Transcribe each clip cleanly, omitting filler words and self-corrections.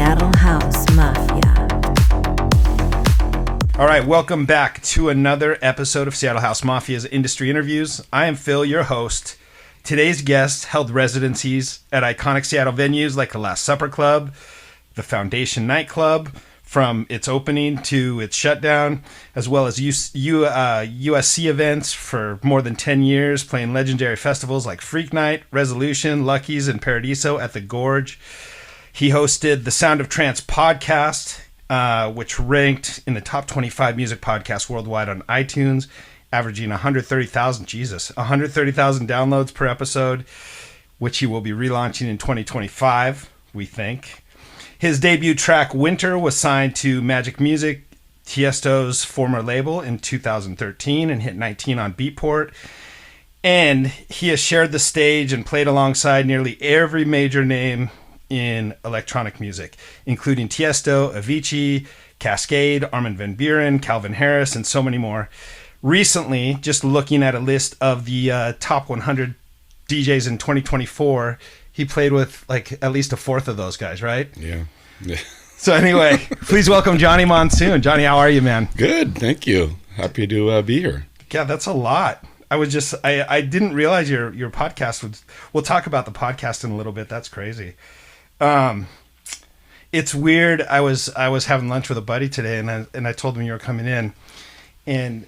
Seattle House Mafia. All right, welcome back to another episode of Seattle House Mafia's Industry Interviews. I am Phil, your host. Today's guest held residencies at iconic Seattle venues like the Last Supper Club, the Foundation Nightclub, from its opening to its shutdown, as well as USC Events for more than 10 years, playing legendary festivals like Freak Night, Resolution, Lucky's, and Paradiso at the Gorge. He hosted the Sound of Trance podcast, which ranked in the top 25 music podcasts worldwide on iTunes, averaging 130,000 downloads per episode, which he will be relaunching in 2025, we think. His debut track, Winter, was signed to Magic Music, Tiesto's former label, in 2013 and hit 19 on Beatport. And he has shared the stage and played alongside nearly every major name in electronic music, including Tiesto, Avicii, Cascade, Armin van Buuren, Calvin Harris, and so many more. Recently, just looking at a list of the top 100 DJs in 2024, he played with like at least a fourth of those guys, right? Yeah. So anyway, please welcome Johnny Monsoon. Johnny, how are you, man? Good, thank you. Happy to be here. Yeah, that's a lot. I didn't realize your podcast would. We'll talk about the podcast in a little bit. That's crazy. It's weird. I was having lunch with a buddy today, and I told him you were coming in, and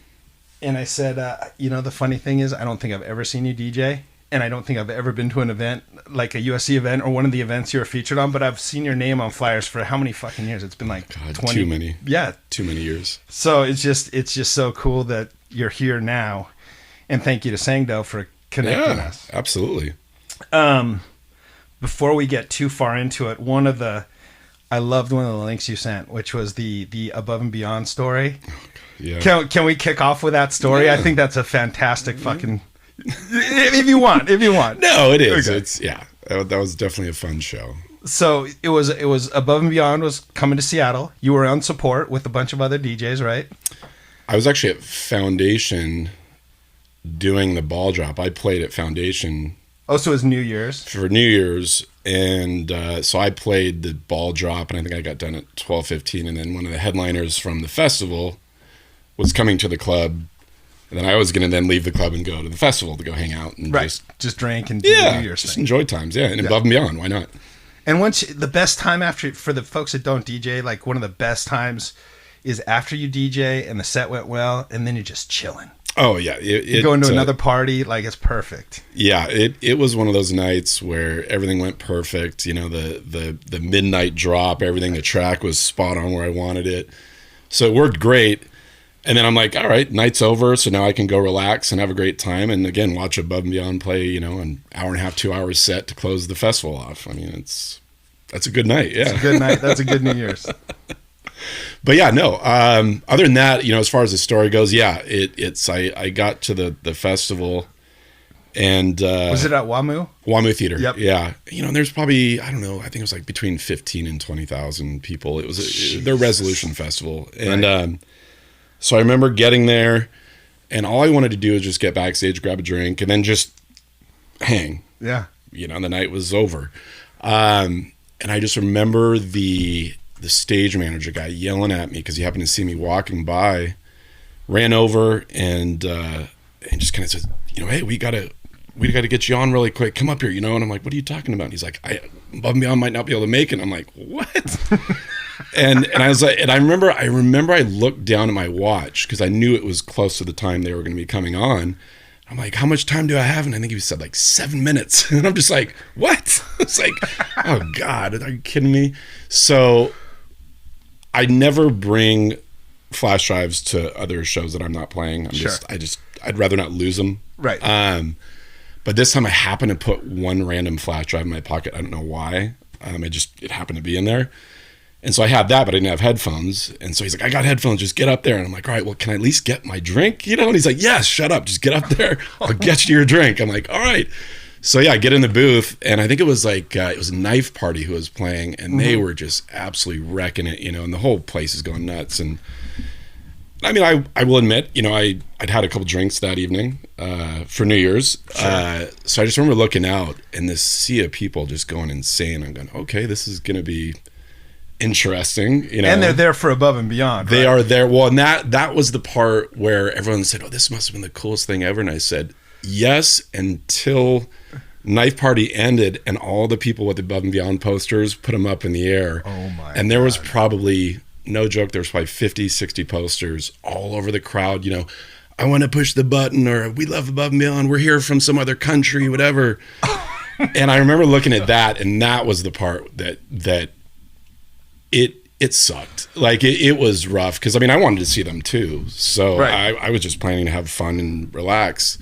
I said, the funny thing is, I don't think I've ever seen you DJ. And I don't think I've ever been to an event like a USC event or one of the events you were featured on, but I've seen your name on flyers for how many fucking years? It's been like 20. Too many. Yeah. Too many years. So it's just so cool that you're here now. And thank you to Sangdo for connecting us. Absolutely. Before we get too far into it, I loved one of the links you sent, which was the Above and Beyond story. Yeah. Can we kick off with that story? Yeah. I think that's a fantastic fucking... if you want. No, it is. Okay. It's that was definitely a fun show. So it was Above and Beyond was coming to Seattle. You were on support with a bunch of other DJs, right? I was actually at Foundation doing the ball drop. I played at Foundation. Oh, so it was New Year's? For New Year's. And so I played the ball drop, and I think I got done at 12:15. And then one of the headliners from the festival was coming to the club. And then I was going to then leave the club and go to the festival to go hang out and just drink and do the New Year's just thing. enjoy times, and Above and Beyond, why not? And the best time after, for the folks that don't DJ, like one of the best times is after you DJ and the set went well, and then you're just chilling. Oh yeah, you go into another party, like it's perfect. Yeah, it was one of those nights where everything went perfect. You know, the midnight drop, everything, the track was spot on where I wanted it, so it worked great. And then I'm like, all right, night's over, so now I can go relax and have a great time. And again, watch Above and Beyond play, an hour and a half, 2 hours set to close the festival off. I mean, that's a good night. Yeah, it's a good night. That's a good New Year's. But yeah, no. Other than that, as far as the story goes, I got to the festival, and was it at WAMU? WAMU Theater. Yep. Yeah. There's probably, I don't know, I think it was like between 15 and 20,000 people. It was their Resolution Festival, and right. So I remember getting there, and all I wanted to do was just get backstage, grab a drink, and then just hang. Yeah. The night was over. And I just remember the stage manager guy yelling at me because he happened to see me walking by, ran over and just kind of said, hey, we gotta get you on really quick. Come up here, And I'm like, what are you talking about? And he's like, Above and Beyond might not be able to make it. And I'm like, what? And I was like, and I remember I looked down at my watch because I knew it was close to the time they were going to be coming on. I'm like, how much time do I have? And I think he said like 7 minutes. And I'm just like, what? It's like, oh God, are you kidding me? So I never bring flash drives to other shows that I'm not playing. I'd rather not lose them. Right. But this time I happened to put one random flash drive in my pocket. I don't know why. It happened to be in there. And so I had that, but I didn't have headphones. And so he's like, I got headphones, just get up there. And I'm like, all right, well, can I at least get my drink? And he's like, yes, shut up, just get up there. I'll get you your drink. I'm like, all right. So yeah, I get in the booth, and I think it was like, it was Knife Party who was playing, and they were just absolutely wrecking it, and the whole place is going nuts. And I mean, I will admit, I'd had a couple drinks that evening for New Year's. Sure. So I just remember looking out, and this sea of people just going insane. I'm going, okay, this is going to be interesting, you know. And they're there for Above and Beyond. They right? are there. Well, and that was the part where everyone said, "Oh, this must have been the coolest thing ever." And I said, "Yes," until Knife Party ended, and all the people with the Above and Beyond posters put them up in the air. Oh my! And there was probably, no joke, there was probably 50, 60 posters all over the crowd. You know, I want to push the button, or we love Above and Beyond. We're here from some other country, whatever. And I remember looking at that, and that was the part that it sucked. Like it was rough, because I mean I wanted to see them too, so right. I was just planning to have fun and relax.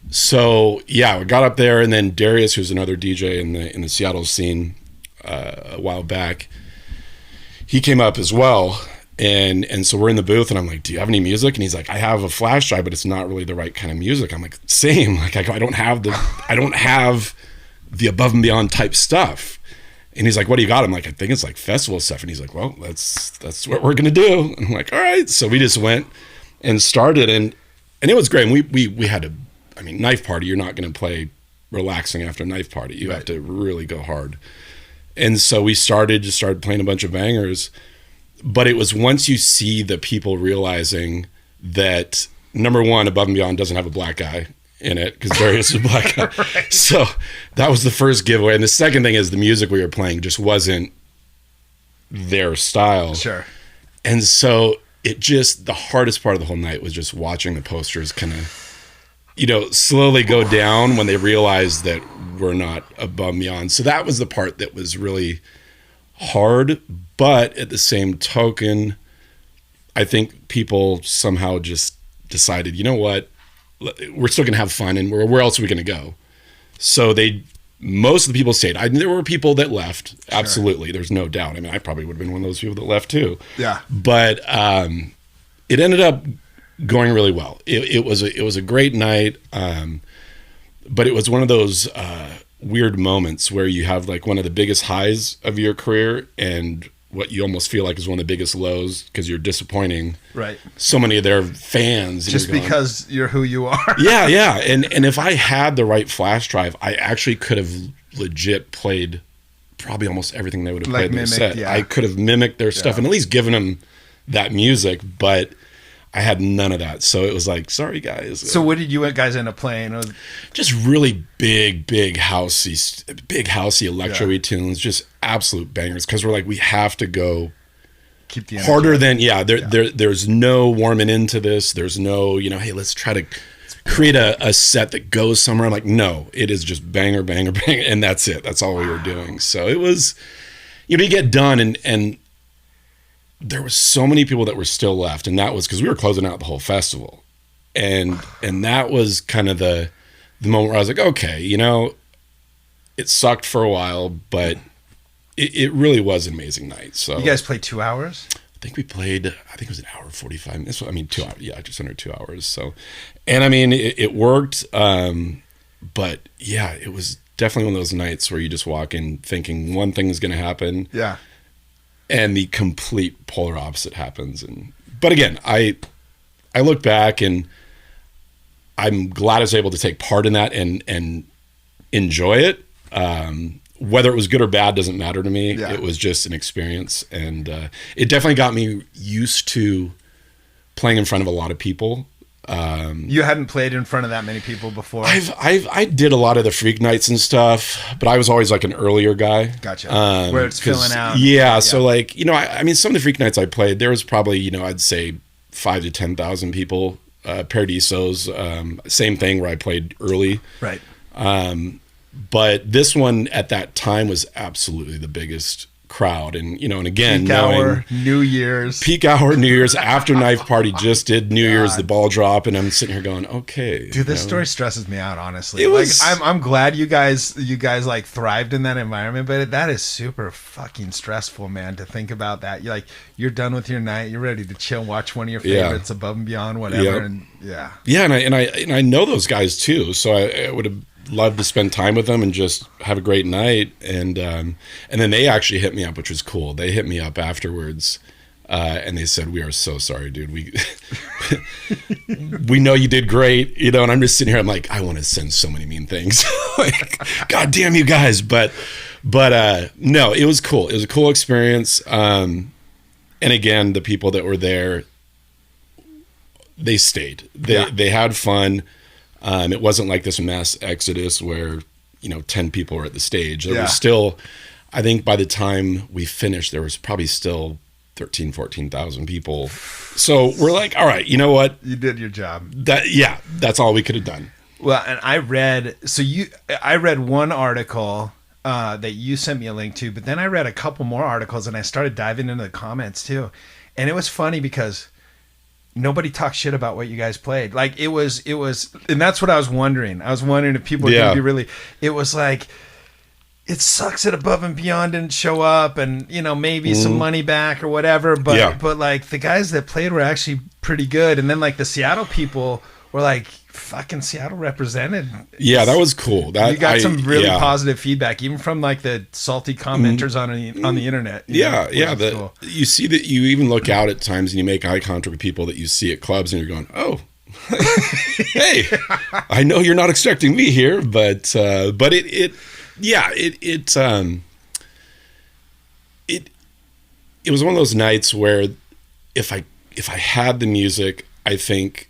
So yeah, we got up there, and then Darius, who's another DJ in the Seattle scene a while back, he came up as well, and so we're in the booth, and I'm like, "Do you have any music?" And he's like, "I have a flash drive, but it's not really the right kind of music." I'm like, "Same." Like I don't have the Above and Beyond type stuff. And he's like, "What do you got?" I'm like, "I think it's like festival stuff." And he's like, "Well, that's what we're gonna do." And I'm like, "All right." So we just went and started, and it was great. And we had to, I mean, Knife Party, you're not gonna play relaxing after Knife Party. You have to really go hard. And so we started playing a bunch of bangers. But it was once you see the people realizing that, number one, Above and Beyond doesn't have a black guy in it, because Darius is a black guy. Right. So that was the first giveaway. And the second thing is the music we were playing just wasn't their style. Sure. And so it just, the hardest part of the whole night was just watching the posters kind of, you know, slowly go down when they realized that we're not Above and Beyond. So that was the part that was really hard. But at the same token, I think people somehow just decided, you know what, we're still gonna have fun, and where else are we gonna go? So most of the people stayed. There were people that left, absolutely. Sure. There's no doubt. I mean, I probably would have been one of those people that left too. Yeah. But it ended up going really well. It was a great night, but it was one of those weird moments where you have like one of the biggest highs of your career, and what you almost feel like is one of the biggest lows, because you're disappointing so many of their fans. Just because you're who you are. Yeah. And if I had the right flash drive, I actually could have legit played probably almost everything they would have played in their set. Yeah. I could have mimicked their stuff and at least given them that music, but I had none of that. So it was like, sorry guys. So what did you guys end up playing? Just really big housey electro-y tunes, just absolute bangers. Because we're like, we have to go keep the harder than there's no warming into this. There's no, you know, hey, let's try to create a set that goes somewhere. I'm like, no, it is just banger, and that's it. That's all we were doing. So it was, you know, you get done and there was so many people that were still left, and that was because we were closing out the whole festival, and that was kind of the moment where I was like, okay, you know, it sucked for a while, but it really was an amazing night. So you guys played 2 hours? I think it was an hour 45 minutes. I mean, 2 hours, yeah, just under 2 hours. So, and I mean, it worked, but yeah, it was definitely one of those nights where you just walk in thinking one thing is going to happen. Yeah. And the complete polar opposite happens. But again, I look back and I'm glad I was able to take part in that and enjoy it. Whether it was good or bad doesn't matter to me. Yeah. It was just an experience, and it definitely got me used to playing in front of a lot of people. You hadn't played in front of that many people before? I did a lot of the freak nights and stuff, but I was always like an earlier guy. Gotcha. Where it's filling out. Yeah. So like, you know, I mean, some of the freak nights I played, there was probably, you know, I'd say 5,000 to 10,000 people. Paradiso's, same thing where I played early. Right. But this one at that time was absolutely the biggest crowd, and you know, and again, peak hour, New Year's after Knife Party just did New Year's, the ball drop, and I'm sitting here going, okay, dude, this story stresses me out, honestly. I'm glad you guys like thrived in that environment, but that is super fucking stressful, man, to think about that. You're done with your night, you're ready to chill, watch one of your favorites, Above and Beyond, whatever. And and I know those guys too, so I would have loved to spend time with them and just have a great night. And then they actually hit me up, which was cool. They hit me up afterwards, and they said, "We are so sorry, dude. We know you did great, you know." And I'm just sitting here, I'm like, I want to send so many mean things, like, God damn you guys, but But no, it was cool. It was a cool experience. And again, the people that were there, they stayed. They had fun. It wasn't like this mass exodus where 10 people were at the stage. There was still, I think by the time we finished, there was probably still 14,000 people. So we're like, all right, you know what? You did your job. That's all we could have done. Well, and I read one article that you sent me a link to, but then I read a couple more articles and I started diving into the comments too. And it was funny because nobody talked shit about what you guys played. Like it was, and that's what I was wondering. I was wondering if people were going to be really, it was like, it sucks that Above and Beyond didn't show up and, maybe some money back or whatever. But like the guys that played were actually pretty good. And then like the Seattle people were like, fucking Seattle represented. Yeah, that was cool. You got some really positive feedback, even from like the salty commenters on the internet. Cool. You see that you even look out at times and you make eye contact with people that you see at clubs and you're going, oh, hey, I know you're not expecting me here, but it was one of those nights where if I had the music, I think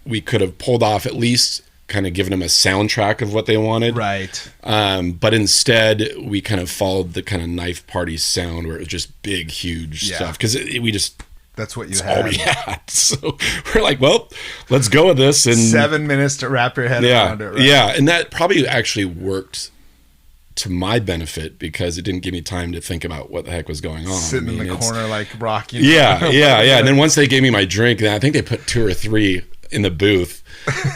we could have pulled off at least kind of given them a soundtrack of what they wanted. Right. But instead we kind of followed the kind of knife party sound where it was just big, huge stuff. Cause that's what you had. All we had. So we're like, well, let's go with this. And 7 minutes to wrap your head around it. Right? Yeah. And that probably actually worked to my benefit because it didn't give me time to think about what the heck was going on. Sitting in the corner like rocking. Yeah. And then once they gave me my drink, then I think they put 2 or 3 in the booth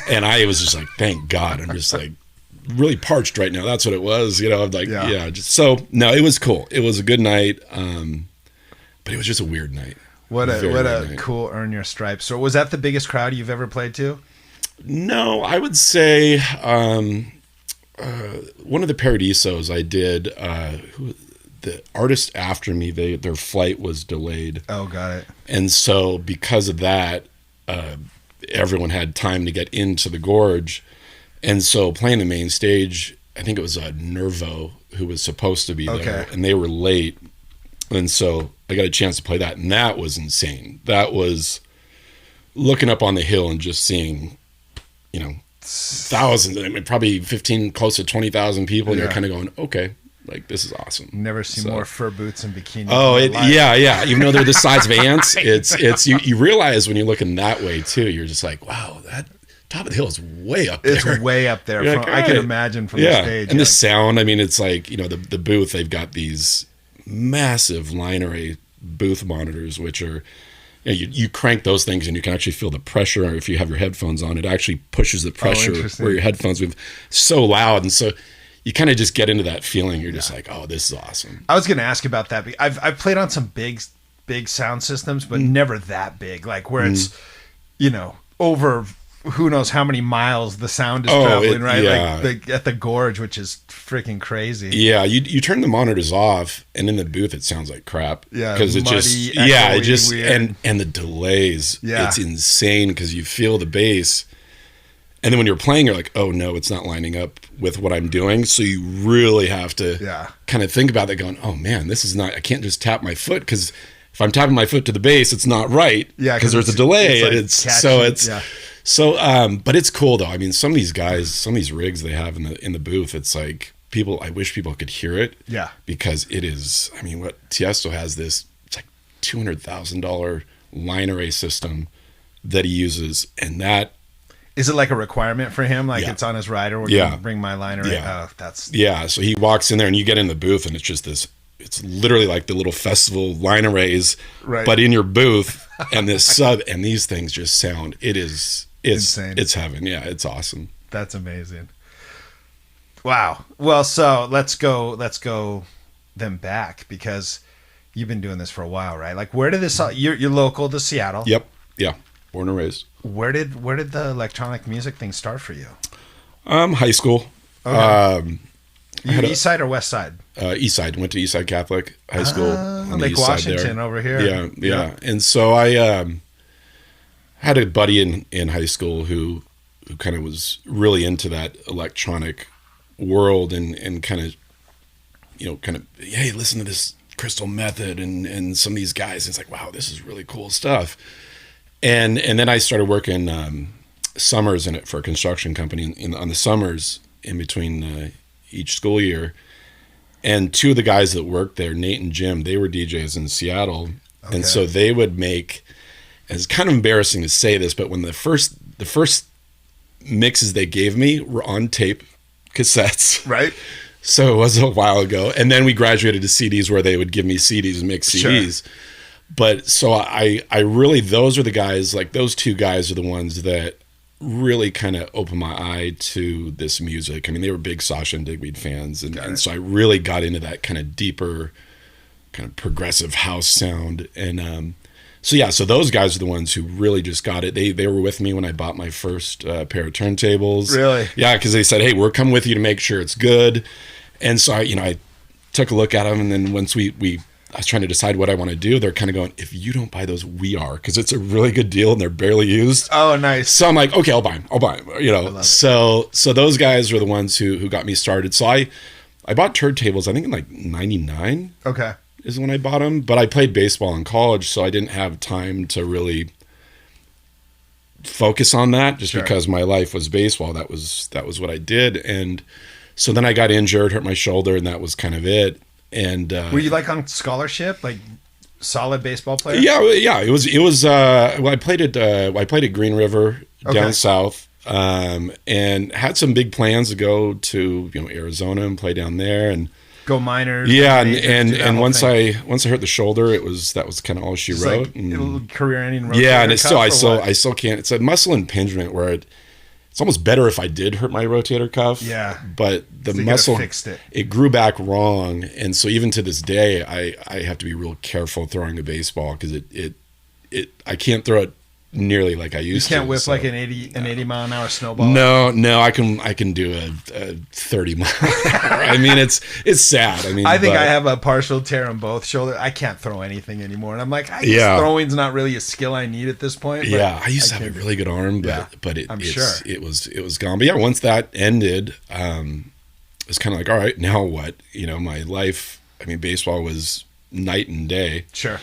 and I was just like, thank God. I'm just like really parched right now. That's what it was. I'm like, no, it was cool. It was a good night. But it was just a weird night. What a cool earn your stripes. So was that the biggest crowd you've ever played to? No, I would say, one of the Paradisos I did, the artist after me, their flight was delayed. Oh, got it. And so because of that, everyone had time to get into the gorge. And so playing the main stage, I think it was Nervo who was supposed to be there, and they were late. And so I got a chance to play that, and that was insane. That was looking up on the hill and just seeing, thousands, I mean, probably 15, close to 20,000 people, and you're kind of going, okay, like this is awesome. Never seen more fur boots and bikinis. Oh, yeah. Even though they're the size of ants, it's you realize when you're looking that way too, you're just like, wow, that top of the hill is way up there. It's way up there. Like, I can imagine from the stage. And the sound, I mean, it's like, the booth, they've got these massive line array booth monitors, which are, you crank those things and you can actually feel the pressure. Or if you have your headphones on, it actually pushes the pressure where your headphones with so loud. And so you kind of just get into that feeling. You're just like, oh, this is awesome. I was going to ask about that. I've played on some big sound systems, but never that big, like where it's, over who knows how many miles the sound is traveling, right? Yeah. Like at the gorge, which is freaking crazy. Yeah, you turn the monitors off, and in the booth it sounds like crap. Yeah, because it just weird. and the delays. Yeah, it's insane because you feel the bass, and then when you're playing, you're like, oh no, it's not lining up with what I'm doing. So you really have to kind of think about that, going, oh man, this is not. I can't just tap my foot because if I'm tapping my foot to the bass, it's not right. Yeah, because there's a delay, and catching, but it's cool though. I mean, some of these guys, some of these rigs they have in the booth, it's like I wish people could hear it. Yeah. Because it is, I mean, what Tiesto has this, it's like $200,000 line array system that he uses. And that. Is it like a requirement for him? Like it's on his rider where you bring my line array? Yeah. Oh, yeah. So he walks in there and you get in the booth and it's just this, it's literally like the little festival line arrays, but in your booth and this sub and these things just sound, it's insane. It's heaven. Yeah, it's awesome. That's amazing. Wow. Well, so let's go then back because you've been doing this for a while, right? Like where did this you're local to Seattle? Yep. Yeah. Born and raised. Where did the electronic music thing start for you? High school. Okay. You east side or west side? East side. Went to East Side Catholic High School. On Lake Washington over here. Yeah. And so I had a buddy in high school who kind of was really into that electronic world and kind of kind of, hey, listen to this Crystal Method and some of these guys. And it's like, wow, this is really cool stuff. And then I started working summers in it for a construction company on the summers in between each school year. And two of the guys that worked there, Nate and Jim, they were DJs in Seattle. Okay. And so they would make, and it's kind of embarrassing to say this, but when the first mixes they gave me were on tape cassettes. Right. So it was a while ago. And then we graduated to CDs where they would give me CDs and mix CDs. Sure. But so I really, those are the guys, like those two guys are the ones that really kind of opened my eye to this music. I mean, they were big Sasha and Digweed fans. And so I really got into that kind of deeper, kind of progressive house sound. And so those guys are the ones who really just got it. They were with me when I bought my first pair of turntables. Really? Yeah, because they said, hey, we're coming with you to make sure it's good. And so I took a look at them. And then once I was trying to decide what I want to do, they're kind of going, if you don't buy those, we are, because it's a really good deal and they're barely used. Oh, nice. So I'm like, okay, I'll buy them. So those guys are the ones who got me started. So I bought turntables, I think in like 99. Okay. Is when I bought them, but I played baseball in college, so I didn't have time to really focus on that just because my life was baseball. That was what I did. And so then I got injured, hurt my shoulder, and that was kind of it. And were you like on scholarship, like solid baseball player? Yeah. It was. I played at Green River down south, and had some big plans to go to Arizona and play down there and go minors. Yeah, and once I hurt the shoulder, that was kind of all she wrote. Like career-ending rotator. Yeah, and it's still I still can't. It's a muscle impingement where it's almost better if I did hurt my rotator cuff. Yeah, but the muscle fixed it. It grew back wrong, and so even to this day, I have to be real careful throwing a baseball because I can't throw it nearly like I used to. You can't whip like an 80 mile an hour snowball. No, I can do a 30 mile an hour. I mean, it's sad. I mean, I think I have a partial tear in both shoulders. I can't throw anything anymore, and I'm like, I guess throwing's not really a skill I need at this point. But yeah, I used to have a really good arm, but it was gone. But yeah, once that ended, it was kind of like, all right, now what? My life. I mean, baseball was night and day. Sure.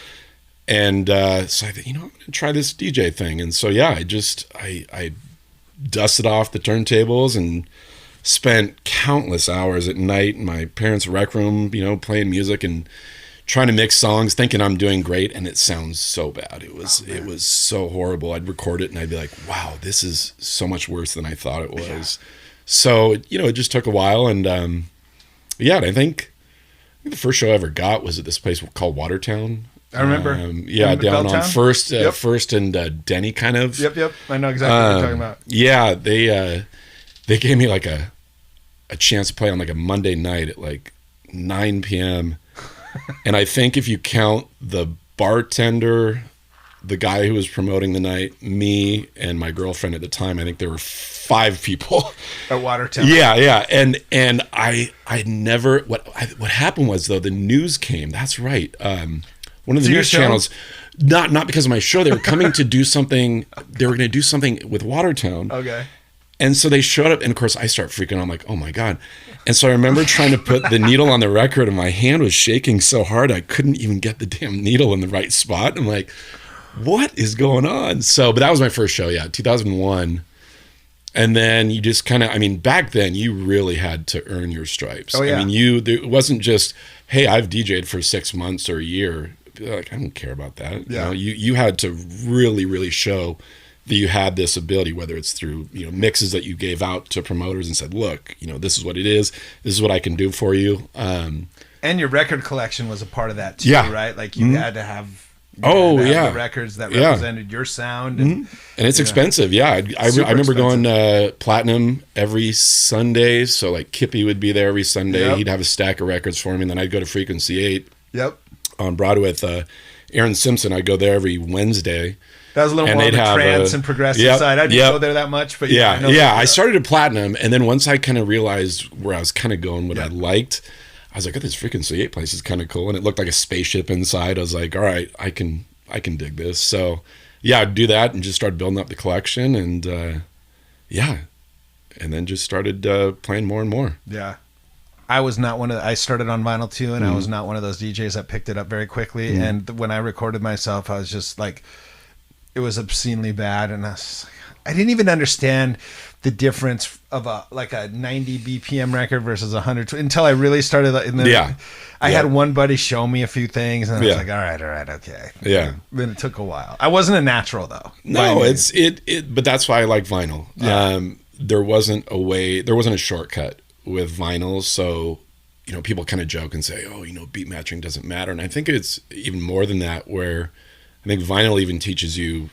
And so I thought, I'm going to try this DJ thing. And so, yeah, I dusted off the turntables and spent countless hours at night in my parents' rec room, playing music and trying to mix songs, thinking I'm doing great. And it sounds so bad. It was so horrible. I'd record it and I'd be like, wow, this is so much worse than I thought it was. Yeah. So, it just took a while. And and I think the first show I ever got was at this place called Watertown. I remember. Down Belltown? On First and Denny, kind of. Yep. I know exactly what you're talking about. Yeah, they gave me like a chance to play on like a Monday night at like 9 p.m. And I think if you count the bartender, the guy who was promoting the night, me, and my girlfriend at the time, I think there were 5 people at Watertown. Yeah, and I never. What happened was though the news came. That's right. One of the news channels, not because of my show, they were coming to do something. They were going to do something with Watertown. Okay. And so they showed up, and of course I start freaking out. I'm like, oh my God. And so I remember trying to put the needle on the record, and my hand was shaking so hard I couldn't even get the damn needle in the right spot. I'm like, what is going on? So, but that was my first show, 2001. And then you just kind of, back then you really had to earn your stripes. Oh, yeah. It wasn't just, hey, I've DJ'd for 6 months or a year. Like, I don't care about that. Yeah. You had to really, really show that you had this ability, whether it's through, mixes that you gave out to promoters and said, look, this is what it is. This is what I can do for you. And your record collection was a part of that too, right? Like you had to have the records that represented your sound. And it's expensive. Yeah. I remember going platinum every Sunday. So like Kippy would be there every Sunday. Yep. He'd have a stack of records for me. And then I'd go to Frequency 8. Yep. On Broadway with Aaron Simpson. I'd go there every Wednesday. That was a little more on the trance and progressive side. I didn't go there that much, but I started at platinum, and then once I kind of realized where I was kind of going, what I liked, I was like, oh, this Frequency 8 place is kind of cool, and it looked like a spaceship inside. I was like, all right, I can dig this. So I'd do that and just started building up the collection, and and then just started playing more and more. Yeah. I was not I started on vinyl too, and I was not one of those DJs that picked it up very quickly. And when I recorded myself, I was just like, it was obscenely bad. And I didn't even understand the difference of a 90 BPM record versus 100 until I really started. And then I had one buddy show me a few things, and I was like, all right, okay. Yeah. Then it took a while. I wasn't a natural though. No, but that's why I like vinyl. Yeah. There wasn't a shortcut with vinyl. So, people kind of joke and say, oh, beat matching doesn't matter. And I think it's even more than that, where I think vinyl even teaches you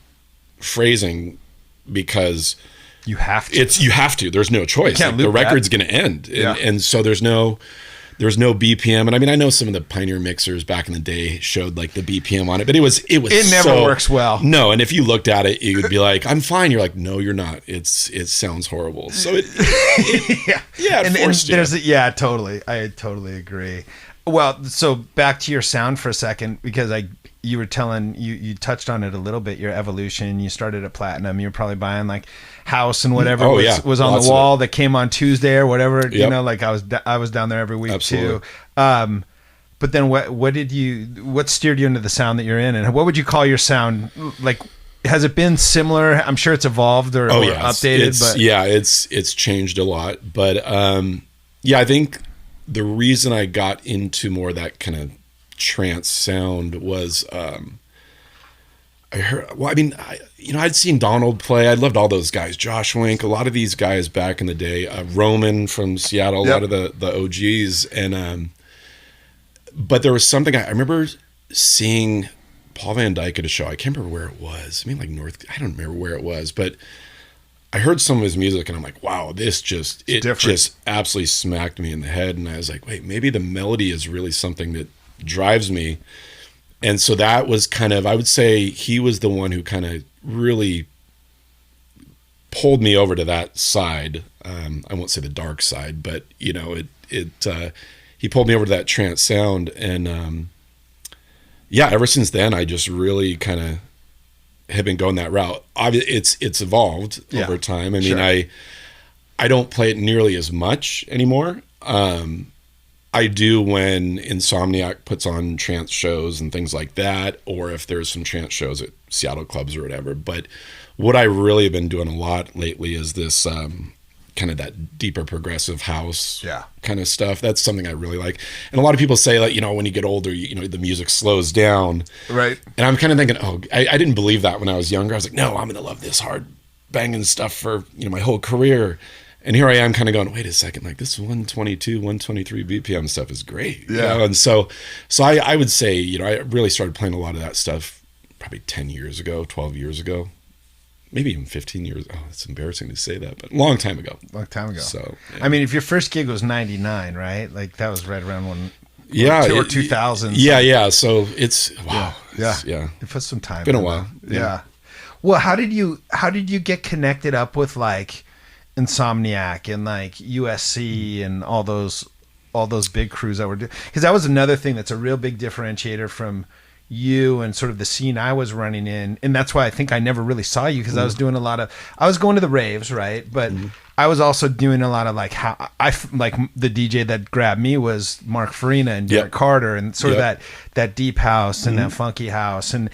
phrasing because you have to. You have to. There's no choice. The record's going to end. And so there's no BPM. And I mean, I know some of the Pioneer mixers back in the day showed like the BPM on it, but it never works well. No, and if you looked at it, you would be like, I'm fine. You're like, no, you're not. It sounds horrible. So totally. I totally agree. Well, so back to your sound for a second, because you were telling, you touched on it a little bit, your evolution. You started at Platinum. You're probably buying like House and whatever was on the wall that came on Tuesday or whatever. Like I was down there every week too. But then what steered you into the sound that you're in, and what would you call your sound? Like, has it been similar? I'm sure it's evolved or updated. It's changed a lot. But I think the reason I got into more of that kind of trance sound was I'd seen Donald play. I loved all those guys, Josh Wink, a lot of these guys back in the day, Roman from Seattle, a lot of the OGs. And but there was something I remember seeing Paul Van Dyke at a show. I can't remember where it was. I don't remember where it was, but I heard some of his music and I'm like, wow, this just absolutely smacked me in the head. And I was like, wait, maybe the melody is really something that drives me. And so that was kind of, I would say he was the one who kind of really pulled me over to that side. I won't say the dark side, but he pulled me over to that trance sound. And ever since then, I just really kind of have been going that route. It's evolved over time. I mean, I don't play it nearly as much anymore. I do when Insomniac puts on trance shows and things like that, or if there's some trance shows at Seattle clubs or whatever. But what I really have been doing a lot lately is this kind of that deeper progressive house kind of stuff. That's something I really like. And a lot of people say, like, when you get older, the music slows down. Right. And I'm kind of thinking, I didn't believe that when I was younger. I was like, no, I'm going to love this hard banging stuff for, my whole career. And here I am kind of going, wait a second, like this 122, 123 BPM stuff is great. Yeah. And so I would say, I really started playing a lot of that stuff probably 10 years ago, 12 years ago, maybe even 15 years. Oh, it's embarrassing to say that, but a long time ago. So, yeah. I mean, if your first gig was 99, right? Like that was right around when, or 2000. Yeah. So it's, wow. Yeah. It put some time. It's been a while. Yeah. Well, how did you get connected up with like Insomniac and like USC and all those big crews that were doing? Because that was another thing that's a real big differentiator from you and sort of the scene I was running in. And that's why I think I never really saw you, because I was doing I was going to the raves, right? But I was also doing a lot of like the DJ that grabbed me was Mark Farina and Derek Carter and sort of that deep house and that funky house. And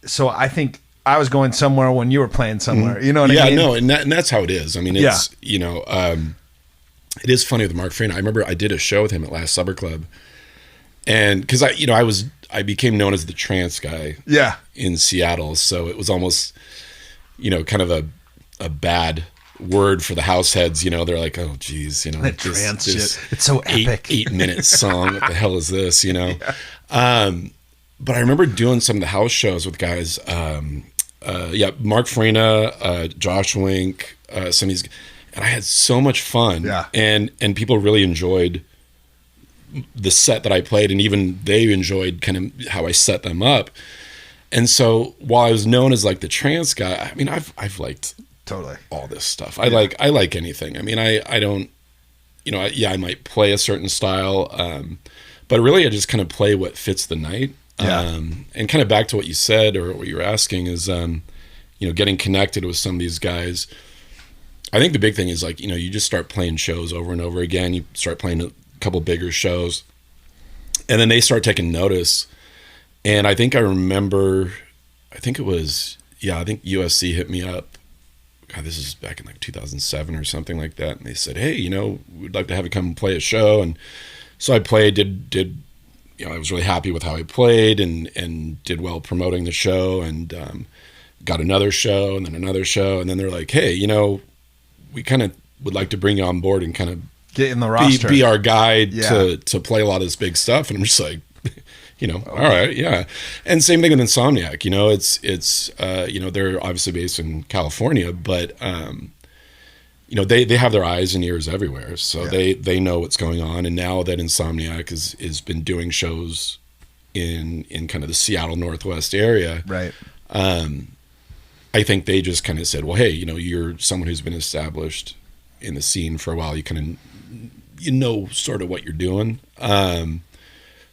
so I think I was going somewhere when you were playing somewhere. You know what I mean? Yeah, no, and that's how it is. I mean, it's, it is funny with Mark Farina. I remember I did a show with him at Last Supper Club. And because I became known as the trance guy in Seattle. So it was almost, kind of a bad word for the house heads. They're like, oh, geez, that trance shit. It's so epic. 8-minute song. What the hell is this, But I remember doing some of the house shows with guys, Mark Farina, Josh Wink, some of these, and I had so much fun. Yeah. And people really enjoyed the set that I played, and even they enjoyed kind of how I set them up. And so while I was known as like the trance guy, I mean, I've liked totally all this stuff. I like anything. I mean, I don't, I might play a certain style, but really I just kind of play what fits the night. And kind of back to what you said or what you were asking is, getting connected with some of these guys. I think the big thing is like, you know, you just start playing shows over and over again. You start playing a couple bigger shows, and then they start taking notice. And I think I remember, I think USC hit me up. God, this is back in like 2007 or something like that. And they said, hey, you know, we'd like to have you come and play a show. And so I played, did you know, I was really happy with how I played and did well promoting the show, and got another show and then another show. And then they're like, hey, you know, we kind of would like to bring you on board and kind of get in the roster, be our guide to play a lot of this big stuff. And I'm just like, you know, all right, yeah. And same thing with Insomniac. You know, it's you know, they're obviously based in California, but you know, they have their eyes and ears everywhere, so they know what's going on. And now that Insomniac has been doing shows in kind of the Seattle Northwest area, right? I think they just kind of said, well, hey, you know, you're someone who's been established in the scene for a while. You kind of, you know, sort of what you're doing.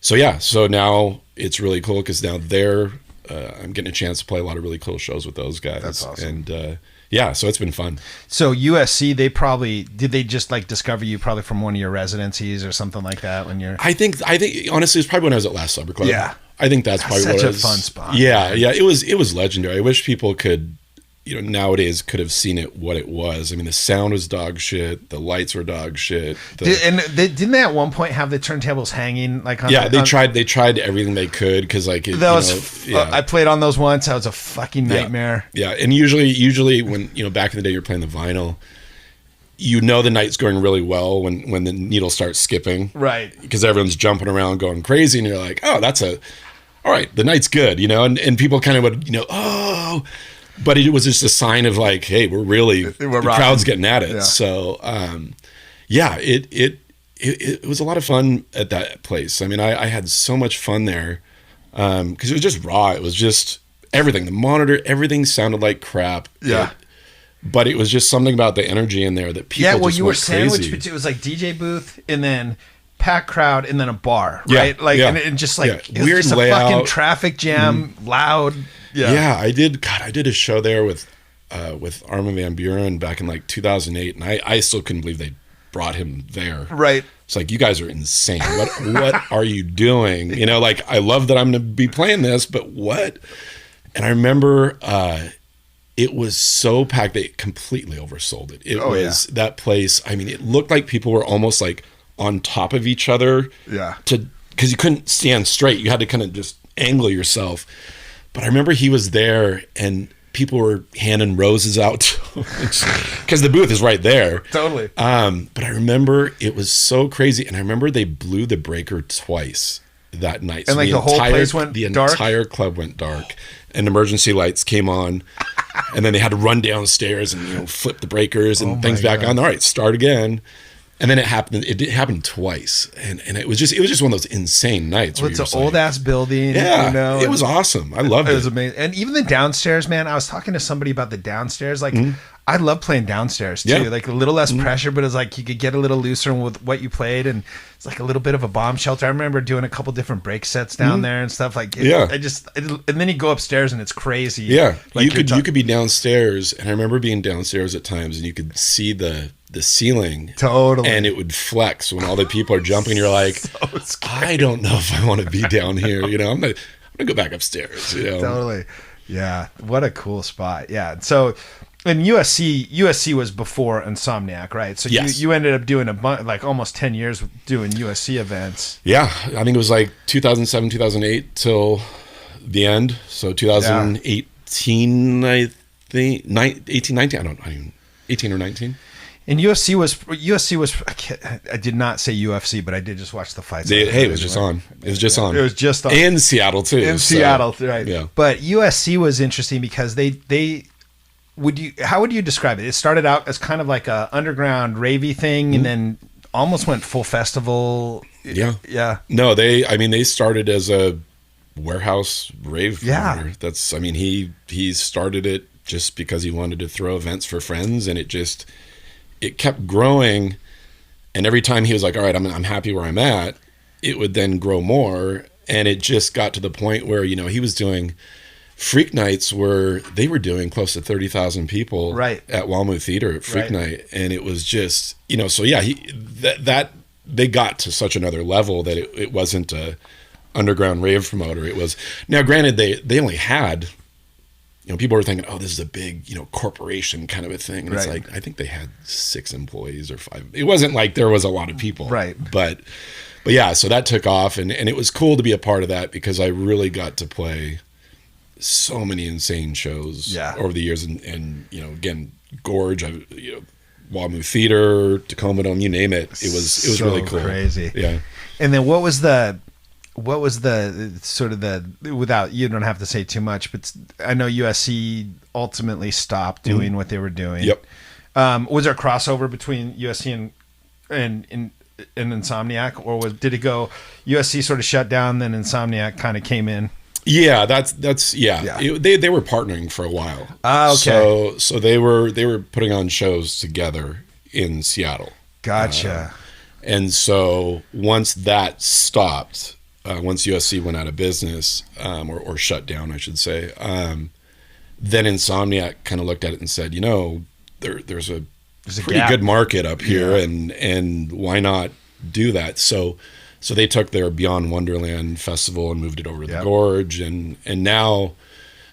So yeah, so now it's really cool because now I'm getting a chance to play a lot of really cool shows with those guys. That's awesome. And yeah, so it's been fun. So USC, did they just like discover you probably from one of your residencies or something like that when you're? I think honestly, it's probably when I was at Last Supper Club. Yeah, I think that's probably such what it a was. fun spot. Yeah, man. yeah, it was legendary. I wish people could, you know, nowadays could have seen it what it was. I mean, the sound was dog shit. The lights were dog shit. Didn't they at one point have the turntables hanging like on? Yeah, they tried everything they could because like I played on those once. That was a fucking nightmare. Yeah, and usually when, you know, back in the day you're playing the vinyl, you know the night's going really well when the needle starts skipping, right? Because everyone's jumping around going crazy, and you're like, oh, all right, the night's good, you know, and people kind of would, you know, oh. But it was just a sign of like, hey, the crowd's getting at it. Yeah. So, yeah, it was a lot of fun at that place. I mean, I had so much fun there because it was just raw. It was just everything. The monitor, everything sounded like crap. Yeah. But it was just something about the energy in there that people just you were went sandwiched crazy. between, it was like DJ booth and then packed crowd and then a bar, right? And just like it was weird just layout. a fucking traffic jam, loud. Yeah, I did a show there with Armin van Buuren back in like 2008, and I still couldn't believe they brought him there. Right. It's like, you guys are insane. What are you doing? You know, like, I love that I'm going to be playing this, but what? And I remember it was so packed they completely oversold it. That place. I mean, it looked like people were almost like on top of each other. Yeah. Because you couldn't stand straight. You had to kind of just angle yourself. But I remember he was there and people were handing roses out because the booth is right there. Totally. But I remember it was so crazy. And I remember they blew the breaker twice that night. And so like the whole place went dark? The entire club went dark and emergency lights came on. And then they had to run downstairs and, you know, flip the breakers and things back on. All right, start again. And then it happened twice, and it was just one of those insane nights. Well, it's an old ass building. Yeah, you know, it was awesome. I loved it. It was amazing, and even the downstairs, man. I was talking to somebody about the downstairs. Like, I love playing downstairs too. Yeah. Like a little less pressure, but it's like you could get a little looser with what you played, and it's like a little bit of a bomb shelter. I remember doing a couple different break sets down there and stuff. Like, and then you go upstairs and it's crazy. Yeah, like you could be downstairs, and I remember being downstairs at times, and you could see the ceiling totally, and it would flex when all the people are jumping. You're like, I don't know if I want to be down here. You know, I'm gonna go back upstairs. You know? Totally. Yeah, what a cool spot. Yeah, so. And USC was before Insomniac, right? So you ended up doing like almost 10 years doing USC events. Yeah, I think it was like 2007, 2008 till the end. So 2018, I think, 18, 19, I don't know, 18 or 19. And USC was. I did not say UFC, but I did just watch the fights. It was just on. It was just on. It was just on. In Seattle too. Seattle, right? Yeah. But USC was interesting because they how would you describe it? It started out as kind of like a underground ravey thing, and then almost went full festival. Yeah. Yeah. No, they started as a warehouse rave. Yeah. He started it just because he wanted to throw events for friends, and it kept growing. And every time he was like, all right, I'm happy where I'm at, it would then grow more. And it just got to the point where, you know, he was doing Freak nights they were doing close to 30,000 people right. at Walmu Theater at Freak Right. Night. And it was just, so yeah, they got to such another level that it wasn't a underground rave promoter. It was, now granted, they only had, people were thinking, oh, this is a big, corporation kind of a thing. And it's Right. like, I think they had 6 employees or 5. It wasn't like there was a lot of people. Right. But yeah, so that took off, and it was cool to be a part of that because I really got to play so many insane shows over the years. And again, Gorge, Walmu Theater, Tacoma Dome, you name it. It was so really cool. Crazy. Yeah. And then what was the sort of without, you don't have to say too much, but I know USC ultimately stopped doing what they were doing. Yep. Was there a crossover between USC and Insomniac, or did it go USC sort of shut down, then Insomniac kind of came in? Yeah, that's yeah. They were partnering for a while. Okay. So they were putting on shows together in Seattle. Gotcha. And so once that stopped, once USC went out of business, or shut down, I should say, then Insomniac kind of looked at it and said, there's a pretty good market up here, and why not do that? So they took their Beyond Wonderland festival and moved it over to the Gorge, and now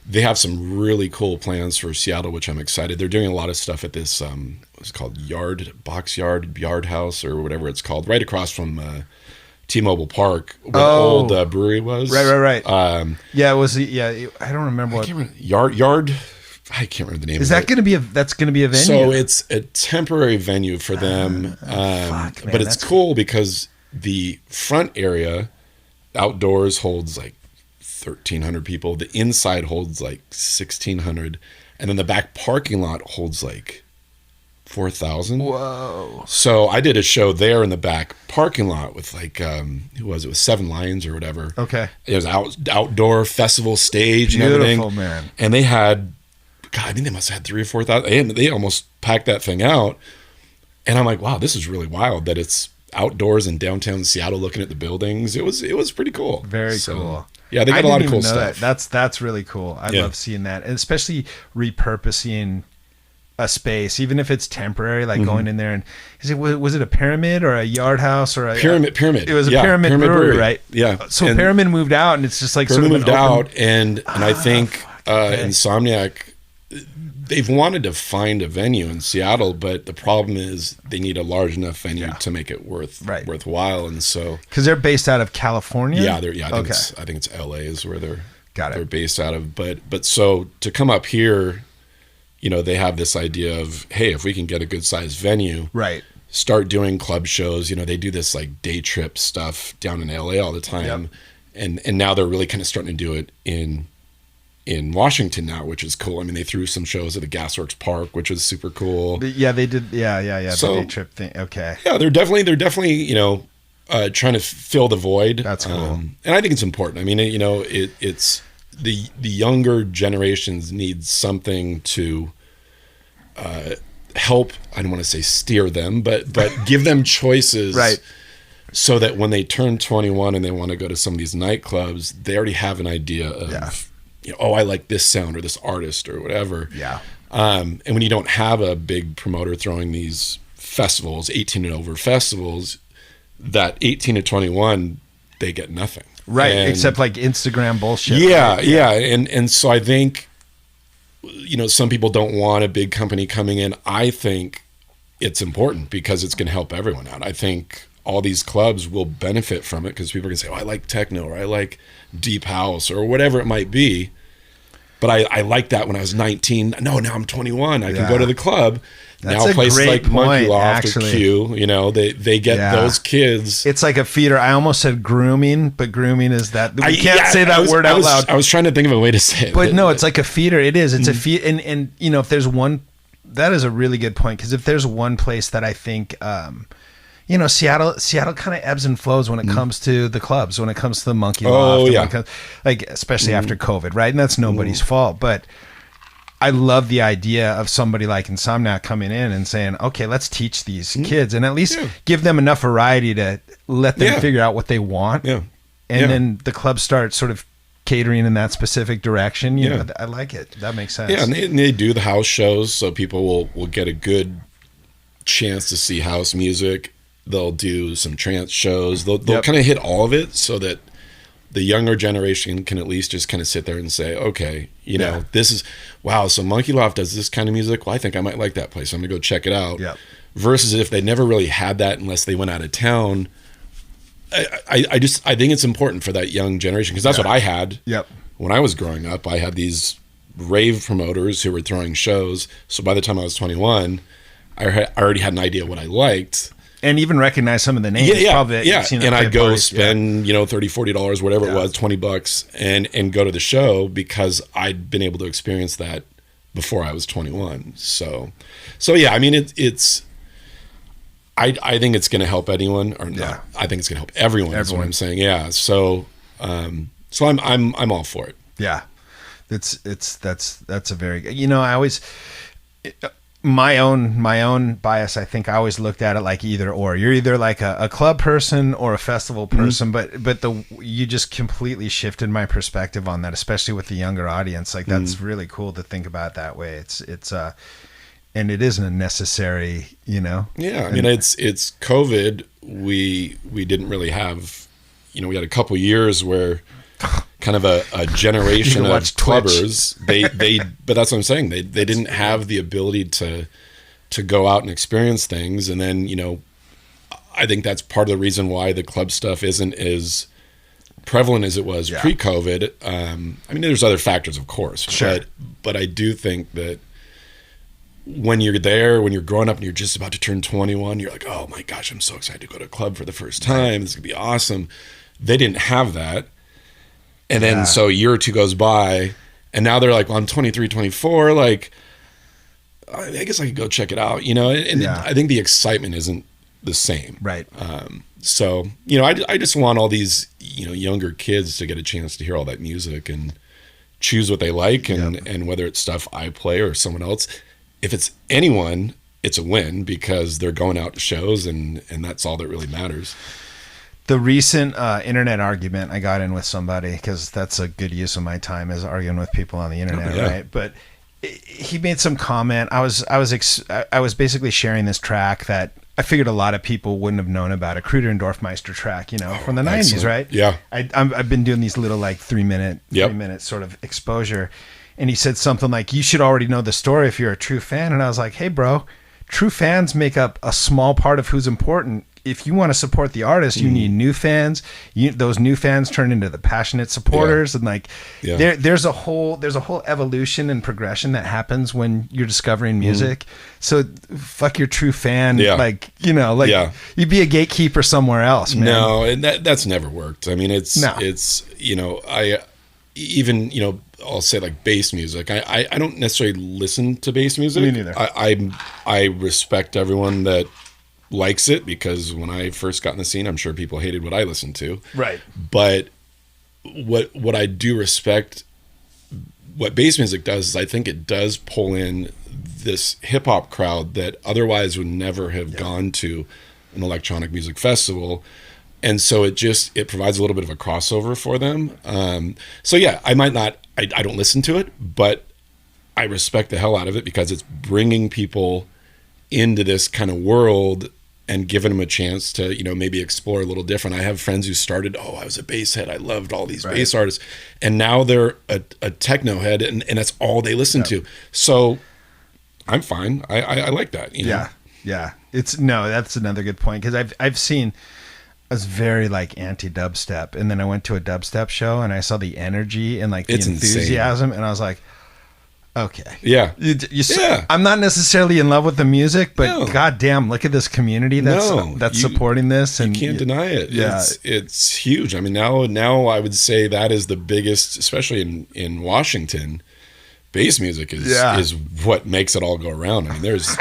they have some really cool plans for Seattle, which I'm excited. They're doing a lot of stuff at this what's it called, Yard House or whatever it's called, right across from T-Mobile Park, where the old brewery was. Right. It was. I don't remember what Yard. I can't remember the name. Is that going to be that's going to be a venue? So it's a temporary venue for them, but it's cool because the front area outdoors holds like 1,300 people. The inside holds like 1,600, and then the back parking lot holds like 4,000. Whoa! So I did a show there in the back parking lot with like who was it? It was Seven Lions or whatever. Okay. It was outdoor festival stage. Beautiful, and everything. Man. And they had, God, I think they must have had 3,000 or 4,000. And they almost packed that thing out. And I'm like, wow, this is really wild that it's outdoors in downtown Seattle looking at the buildings. It was pretty cool. Very cool. Yeah, they got a lot of cool stuff. That's really cool. I love seeing that, and especially repurposing a space, even if it's temporary, like going in there and was it a Pyramid or a Yard House or a Pyramid? It was a Pyramid brewery, right? Yeah. So Pyramid moved out, and it's just like Pyramid sort of moved out, and I think Insomniac, they've wanted to find a venue in Seattle, but the problem is they need a large enough venue to make it worthwhile, and so because they're based out of California. Yeah, I think it's LA is where they're based out of, but so to come up here, they have this idea of, hey, if we can get a good sized venue, right, start doing club shows. They do this like day trip stuff down in LA all the time, and now they're really kind of starting to do it in Washington now, which is cool. I mean, they threw some shows at the Gasworks Park, which is super cool. Yeah, they did. Yeah. So, the day trip thing. Okay. Yeah, they're definitely trying to fill the void. That's cool. And I think it's important. I mean, it's the younger generations need something to help. I don't want to say steer them, but give them choices, right? So that when they turn 21 and they want to go to some of these nightclubs, they already have an idea of. I like this sound or this artist or whatever. Yeah. And when you don't have a big promoter throwing these festivals, 18 and over festivals, that 18 to 21, they get nothing. Right. Except like Instagram bullshit. Yeah. Right? Yeah. And so I think, some people don't want a big company coming in. I think it's important because it's going to help everyone out. I think all these clubs will benefit from it because people are going to say, I like techno or I like deep house or whatever it might be. But I liked that when I was 19. No, now I'm 21. I can go to the club. That's now places like Monkey Loft actually. or Q, they get those kids. It's like a feeder. I almost said grooming, but grooming is that. We can't say that word out loud. I was trying to think of a way to say it. But no, it's like a feeder. It is. It's a feed. And if there's one, that is a really good point. Because if there's one place that I think, Seattle kind of ebbs and flows when it comes to the clubs, when it comes to the Monkey Loft. Especially after COVID, right? And that's nobody's fault. But I love the idea of somebody like Insomniac coming in and saying, okay, let's teach these kids and at least give them enough variety to let them figure out what they want. Yeah. And then the clubs start sort of catering in that specific direction. You know, I like it. That makes sense. Yeah, and they do the house shows, so people will get a good chance to see house music. They'll do some trance shows. They'll kind of hit all of it so that the younger generation can at least just kind of sit there and say, okay, you know, this is, wow, so Monkey Loft does this kind of music. Well, I think I might like that place. I'm going to go check it out. Yep. Versus if they never really had that unless they went out of town. I think it's important for that young generation, because that's what I had. Yep. When I was growing up, I had these rave promoters who were throwing shows. So by the time I was 21, I already had an idea what I liked. And even recognize some of the names. Probably, and I'd go spend, $30, $40, whatever it was, $20, and go to the show because I'd been able to experience that before I was 21. So yeah, I mean, it's. I think it's going to help anyone, or not. I think it's going to help everyone. That's what I'm saying. Yeah. So I'm all for it. Yeah, that's a very good. I always. My own bias, I think I always looked at it like either or. You're either like a club person or a festival person, but you just completely shifted my perspective on that, especially with the younger audience. Like that's really cool to think about that way. It's and it isn't a necessary, Yeah, I mean it's COVID. We didn't really have, we had a couple years where kind of a generation of clubbers. But that's what I'm saying. They didn't have the ability to go out and experience things. And then, I think that's part of the reason why the club stuff isn't as prevalent as it was pre-COVID. I mean, there's other factors, of course, but I do think that when you're there, when you're growing up and you're just about to turn 21, you're like, oh my gosh, I'm so excited to go to a club for the first time. This is gonna be awesome. They didn't have that. And then so a year or two goes by, and now they're like, well, I'm 23, 24. Like, I guess I could go check it out, And I think the excitement isn't the same. Right. So, I just want all these, younger kids to get a chance to hear all that music and choose what they like, and whether it's stuff I play or someone else. If it's anyone, it's a win because they're going out to shows, and that's all that really matters. The recent internet argument I got in with somebody, because that's a good use of my time, is arguing with people on the internet, right? But he made some comment. I was basically sharing this track that I figured a lot of people wouldn't have known about, a Kruder and Dorfmeister track, from the 90s, right? Yeah. I've been doing these little like 3 minute sort of exposure, and he said something like, "You should already know the story if you're a true fan." And I was like, "Hey, bro, true fans make up a small part of who's important. If you want to support the artist, you need new fans. Those new fans turn into the passionate supporters, and there's a whole evolution and progression that happens when you're discovering music. So fuck your true fan, you'd be a gatekeeper somewhere else, man." No, and that's never worked. I mean, I'll say like bass music. I don't necessarily listen to bass music. Me neither. I respect everyone that likes it, because when I first got in the scene, I'm sure people hated what I listened to. Right. But what I do respect, what bass music does, is I think it does pull in this hip hop crowd that otherwise would never have gone to an electronic music festival. And so it provides a little bit of a crossover for them. So yeah, I don't listen to it, but I respect the hell out of it because it's bringing people into this kind of world and giving them a chance to, maybe explore a little different. I have friends who started, I was a bass head. I loved all these bass artists. And now they're a techno head, and that's all they listen to. So I'm fine. I like that. Yeah. That's another good point. Cause I've seen, I was very like anti-dubstep, and then I went to a dubstep show and I saw the energy and like the enthusiasm, and I was like, okay. Yeah. I'm not necessarily in love with the music, but goddamn, look at this community that's supporting this, and you can't deny it. Yeah. It's huge. I mean, now I would say that is the biggest, especially in Washington. Bass music is what makes it all go around. I mean, there's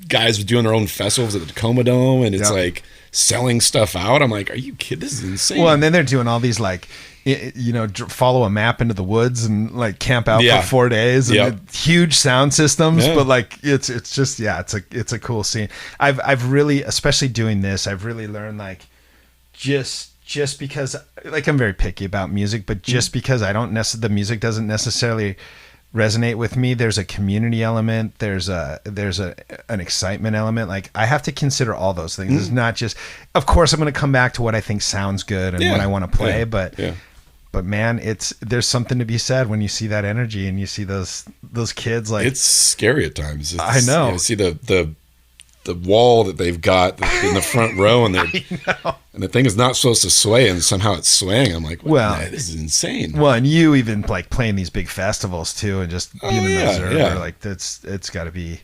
guys doing their own festivals at the Tacoma Dome, and it's like selling stuff out. I'm like, are you kidding? This is insane. Well, and then they're doing all these like, follow a map into the woods and like camp out for 4 days, and huge sound systems. But like, it's just, it's a cool scene. I've really, especially doing this, I've really learned like, just just because, like, I'm very picky about music, but just because the music doesn't necessarily resonate with me, there's a community element, there's an excitement element. Like, I have to consider all those things. It's not just, of course I'm going to come back to what I think sounds good and what I want to play, but man, there's something to be said when you see that energy and you see those kids. Like, it's scary at times. I know. You see the wall that they've got in the front row, and the thing is not supposed to sway, and somehow it's swaying. I'm like, well, this is insane. Well, and you even like playing these big festivals too, and just being an observer, like that's got to be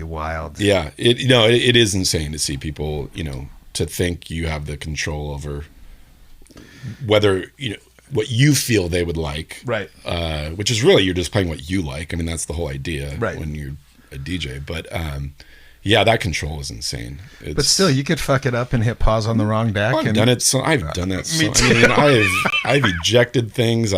wild. Yeah, it is insane to see people, to think you have the control over whether what you feel they would like, right? Which is really, you're just playing what you like. I mean, that's the whole idea, right, when you're a DJ. But yeah, that control is insane. But still, you could fuck it up and hit pause on the wrong deck. Well, I've done it. So I've done that. Me too. I've ejected things.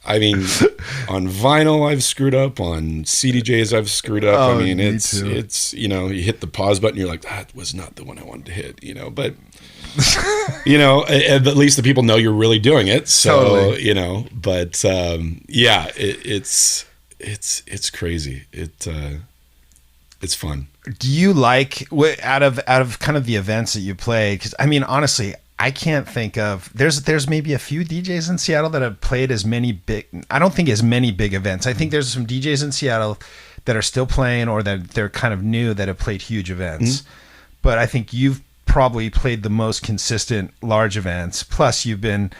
on vinyl I've screwed up. On CDJs I've screwed up. Oh, it's you hit the pause button. You're like, that was not the one I wanted to hit. But at least the people know you're really doing it. So totally. But yeah, it's crazy. It's fun. Do you like, out of kind of the events that you play? Because I mean, honestly, I can't think of, there's maybe a few DJs in Seattle that have played as many big events. I think there's some DJs in Seattle that are still playing, or that they're kind of new, that have played huge events. But I think you've probably played the most consistent large events. Plus you've been,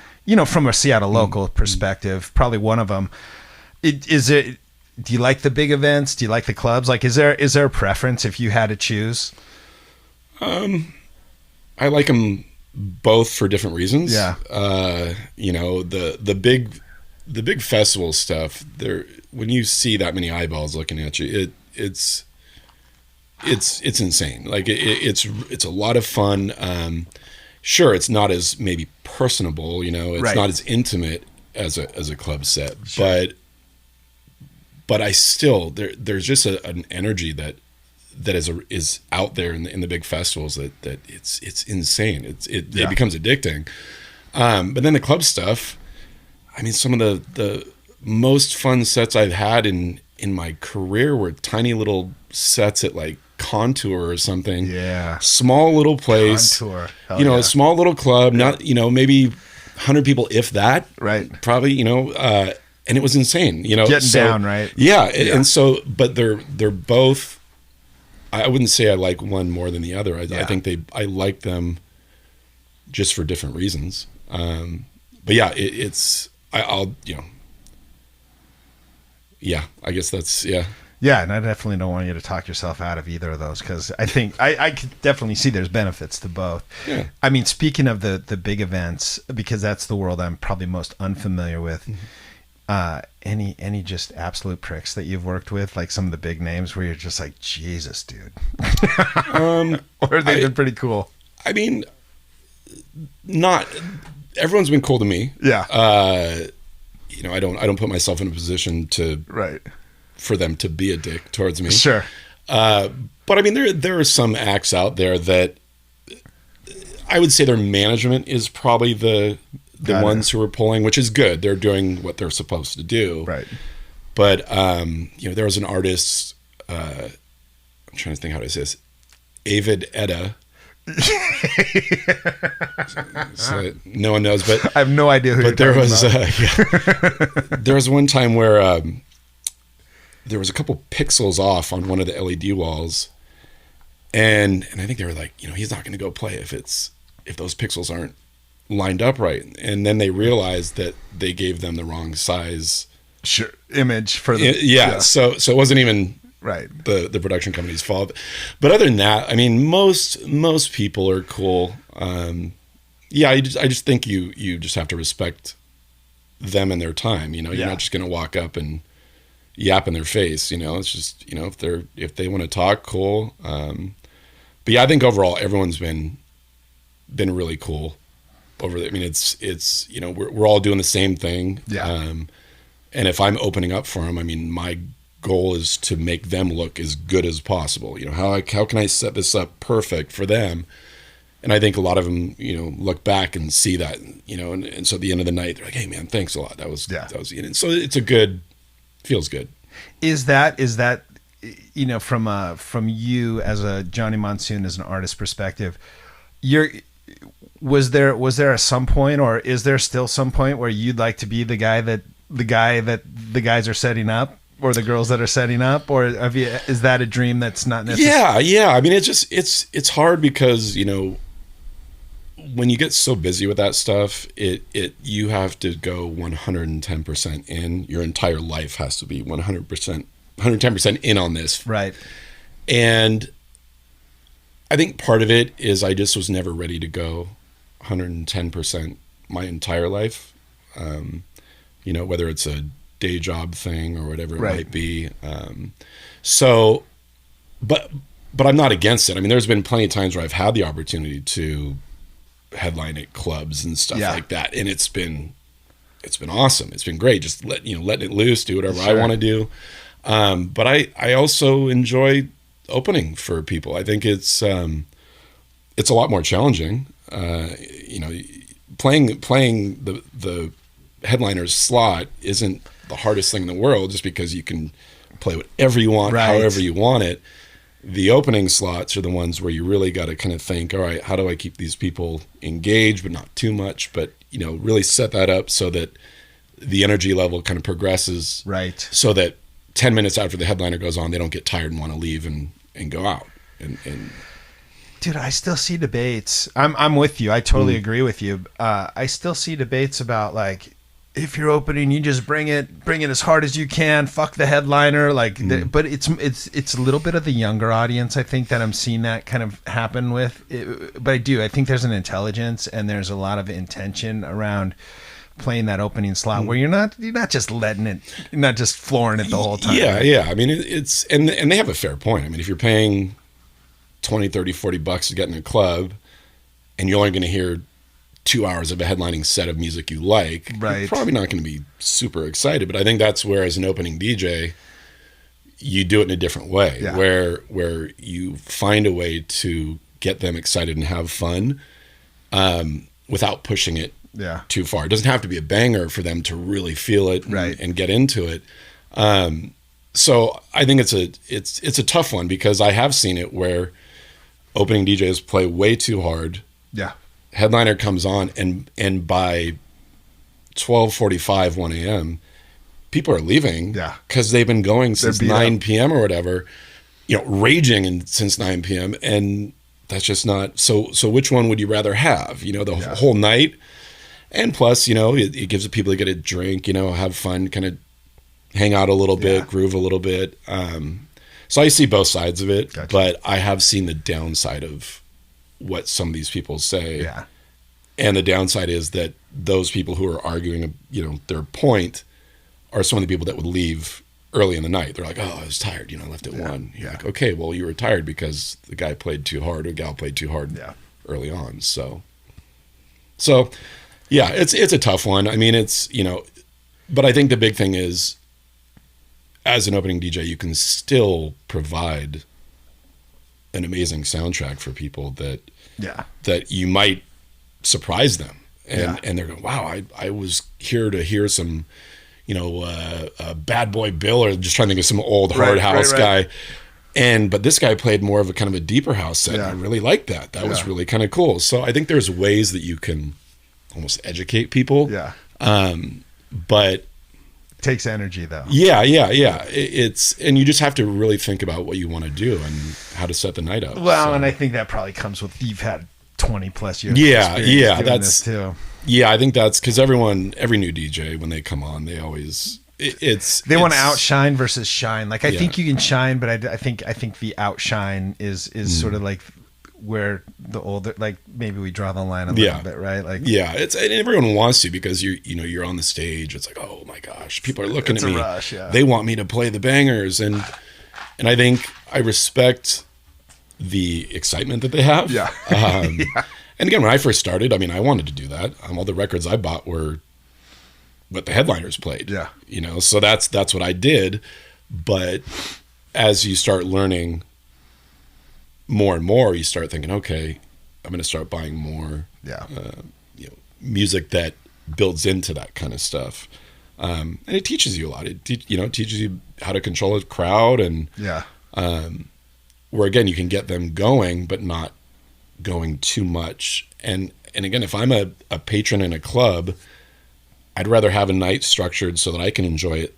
from a Seattle local perspective, probably one of them. Do you like the big events? Do you like the clubs? Like, is there a preference if you had to choose? I like them both for different reasons. Yeah. The big festival stuff, when you see that many eyeballs looking at you, it's insane. Like, it's a lot of fun. Sure, it's not as maybe personable, it's right, not as intimate as a club set, sure, but I still, there's just an energy that is out there in the big festivals that it's insane. It becomes addicting. But then the club stuff, I mean, some of the most fun sets I've had in my career were tiny little sets at like Contour or something. Yeah. Small little place. Contour. A small little club, not, maybe 100 people, if that. Right. Probably, and it was insane, Getting down, right? Yeah. And so, but they're both, I wouldn't say I like one more than the other. I think I like them just for different reasons. But yeah, I'll I guess that's, Yeah, and I definitely don't want you to talk yourself out of either of those, because I think I could definitely see there's benefits to both. Yeah. I mean, speaking of the big events, because that's the world I'm probably most unfamiliar with, any just absolute pricks that you've worked with, like some of the big names where you're just like, Jesus, dude? Or they've been pretty cool? I mean, not everyone's been cool to me. Yeah. I don't put myself in a position to for them to be a dick towards me. Sure. But I mean, there are some acts out there that I would say their management is probably the ones who are pulling, which is good. They're doing what they're supposed to do. Right. But, there was an artist, I'm trying to think how to say this, Avid Edda. So no one knows, but I have no idea who. But there was, there was one time where there was a couple pixels off on one of the LED walls, and I think they were like, he's not going to go play if those pixels aren't lined up right. And then they realized that they gave them the wrong size image for the So it wasn't even right the production company's fault. But other than that, I mean, most people are cool. I just think you just have to respect them and their time. You're not just going to walk up and yap in their face. It's just, if they want to talk, cool. But yeah, I think overall everyone's been really cool over there. I mean, it's we're all doing the same thing. Yeah. And if I'm opening up for them, I mean, my goal is to make them look as good as possible. How can I set this up perfect for them? And I think a lot of them, look back and see that, and so at the end of the night, they're like, hey man, thanks a lot. That was, and so feels good. Is that, from you as a Johnny Monsoon, as an artist perspective, was there a some point, or is there still some point where you'd like to be the guy that the guys are setting up, or the girls that are setting up, or is that a dream that's not necessary? Yeah. I mean, it's hard because, when you get so busy with that stuff, you have to go 110% in. Your entire life has to be 110% in on this. Right. And I think part of it is I just was never ready to go 110% my entire life. Whether it's a day job thing or whatever it might be. But I'm not against it. I mean, there's been plenty of times where I've had the opportunity to headline at clubs and stuff like that, and it's been awesome. It's been great, just letting it loose, do whatever I want to do. But I also enjoy opening for people. I think it's a lot more challenging. Playing the headliner's slot isn't the hardest thing in the world, just because you can play whatever you want, however you want it. The opening slots are the ones where you really got to kind of think, all right, how do I keep these people engaged, but not too much, but, really set that up so that the energy level kind of progresses. Right. So that 10 minutes after the headliner goes on, they don't get tired and want to leave and go out. And dude, I still see debates. I'm with you. I totally agree with you. I still see debates about, like, if you're opening, you just bring it as hard as you can. Fuck the headliner, but it's a little bit of the younger audience, I think, that I'm seeing that kind of happen with. But I think there's an intelligence and there's a lot of intention around playing that opening slot where you're not just letting it, you're not just flooring it the whole time. Yeah. I mean, it's and they have a fair point. I mean, if you're paying $20, $30, $40 to get in a club, and you're only going to hear 2 hours of a headlining set of music you like, you're probably not going to be super excited. But I think that's where, as an opening DJ, you do it in a different way, where you find a way to get them excited and have fun, without pushing it too far. It doesn't have to be a banger for them to really feel it and get into it. So I think it's a tough one, because I have seen it where opening DJs play way too hard. Yeah. Headliner comes on, and by 12:45, 1 a.m., people are leaving because they've been going since 9 p.m. or whatever, raging since 9 p.m. And that's just not so. Which one would you rather have? The whole night, and plus, it gives the people to get a drink, have fun, kind of hang out a little bit, groove a little bit. So I see both sides of it, but I have seen the downside of what some of these people say. Yeah. And the downside is that those people who are arguing, their point are some of the people that would leave early in the night. They're like, oh, I was tired, I left at 1. You're like, okay, well, you were tired because the guy played too hard or gal played too hard early on. So yeah, it's a tough one. I mean, but I think the big thing is, as an opening DJ, you can still provide an amazing soundtrack for people that you might surprise them, and they're going, wow, I was here to hear some Bad Boy Bill, or just trying to think of some old hard house guy, but this guy played more of a kind of a deeper house set. I really liked that was really kind of cool. So I think there's ways that you can almost educate people, but it takes energy, though. Yeah. And you just have to really think about what you want to do and how to set the night up. Well, and I think that probably comes with, you've had 20 plus years. That's too. Yeah, I think that's because every new DJ, when they come on, they always they want to outshine versus shine. Like, I think you can shine, but I think the outshine is sort of like where the older, like, maybe we draw the line a little bit, right? Like, and everyone wants to, because you're on the stage. It's like, oh my gosh, people are looking at me. Rush, They want me to play the bangers, and I think I respect the excitement that they have. And again, when I first started, I mean, I wanted to do that. All the records I bought were what the headliners played. So that's what I did. But as you start learning more and more, you start thinking, okay, I'm going to start buying more Yeah. Music that builds into that kind of stuff. And it teaches you a lot. It teaches you how to control a crowd, and Yeah. where again you can get them going, but not going too much. And again, if I'm a patron in a club, I'd rather have a night structured so that I can enjoy it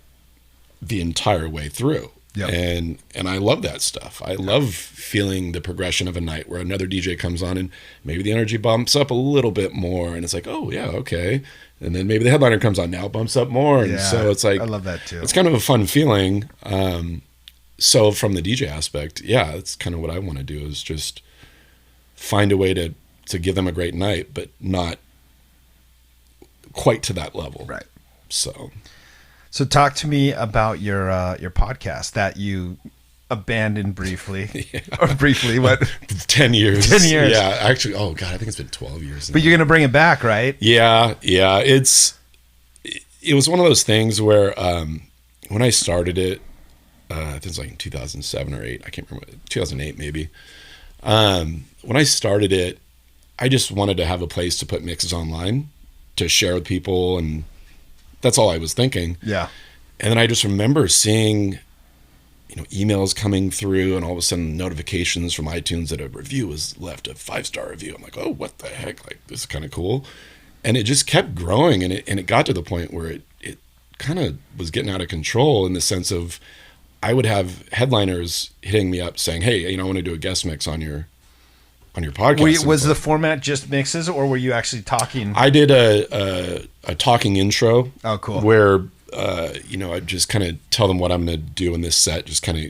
the entire way through. Yep. And I love that stuff. I love feeling the progression of a night where another DJ comes on and maybe the energy bumps up a little bit more, and it's like, oh yeah, okay. And then maybe the headliner comes on, now it bumps up more. And so it's like, I love that too. It's kind of a fun feeling. So from the DJ aspect, yeah, that's kind of what I want to do, is just find a way to give them a great night, but not quite to that level. Right. So talk to me about your podcast that you abandoned briefly. Or briefly, what? 10 years. 10 years. Yeah, actually, oh God, I think it's been 12 years now. But you're going to bring it back, right? Yeah. It was one of those things where when I started it, I think it was like in 2007 or 8, I can't remember, 2008 maybe. When I started it, I just wanted to have a place to put mixes online to share with people, and that's all I was thinking. Yeah. And then I just remember seeing, emails coming through, and all of a sudden notifications from iTunes that a review was left, a 5-star review. I'm like, oh, what the heck? Like, this is kind of cool. And it just kept growing, and it got to the point where it kind of was getting out of control, in the sense of I would have headliners hitting me up saying, hey, I want to do a guest mix on your podcast. Was the format just mixes, or were you actually talking? I did a talking intro. Oh, cool. Where I just kind of tell them what I'm going to do in this set, just kind of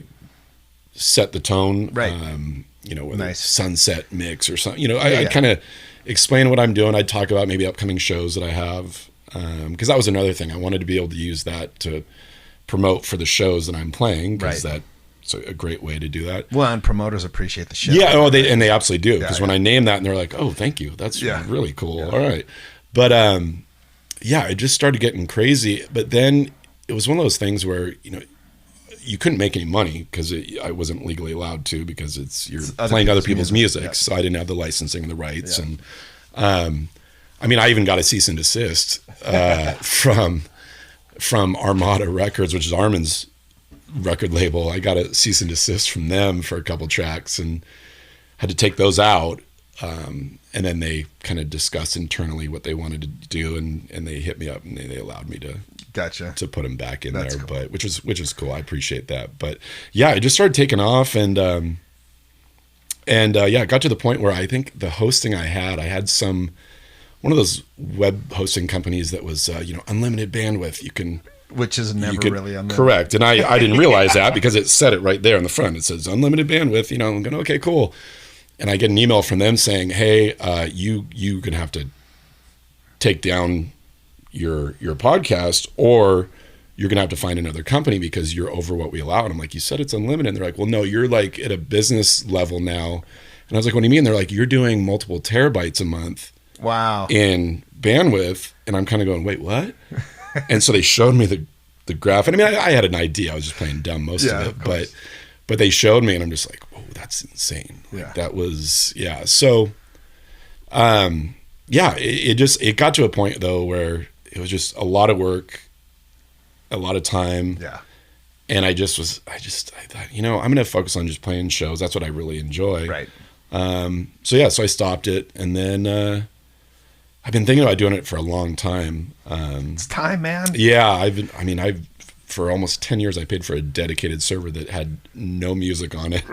set the tone. Right. Whether Nice. it's sunset mix or something. I kind of explain what I'm doing. I'd talk about maybe upcoming shows that I have, because that was another thing. I wanted to be able to use that to promote for the shows that I'm playing, because Right. that's a great way to do that. Well, and promoters appreciate the show. Yeah, they absolutely do, because Yeah, when I name that and they're like, oh, thank you, that's really cool. Yeah. All right. But it just started getting crazy. But then it was one of those things where, you couldn't make any money, because I wasn't legally allowed to, because you're playing other people's music. Yeah. So I didn't have the licensing and the rights. Yeah. And I even got a cease and desist from Armada Records, which is Armin's record label. I got a cease and desist from them for a couple tracks and had to take those out. And then they kind of discussed internally what they wanted to do, and they hit me up and they allowed me to to put them back in there. Cool. But which is cool. I appreciate that. But yeah, it just started taking off, and it got to the point where I think the hosting I had one of those web hosting companies that was unlimited bandwidth. Which is never really unlimited. Correct. And I didn't realize that, because it said it right there in the front. It says unlimited bandwidth. I'm going, okay, cool. And I get an email from them saying, hey, you're going to have to take down your podcast, or you're going to have to find another company because you're over what we allow. And I'm like, you said it's unlimited. And they're like, well, no, you're like at a business level now. And I was like, what do you mean? They're like, you're doing multiple terabytes a month. Wow. In bandwidth. And I'm kind of going, wait, what? And so they showed me the graph. And I had an idea. I was just playing dumb most of it. But they showed me, and I'm just like, whoa, that's insane. Like, that was, yeah. So, it got to a point, though, where it was just a lot of work, a lot of time. Yeah. And I thought, I'm going to focus on just playing shows. That's what I really enjoy. Right. So I stopped it. And then I've been thinking about doing it for a long time. It's time, man. Yeah. For almost 10 years, I paid for a dedicated server that had no music on it,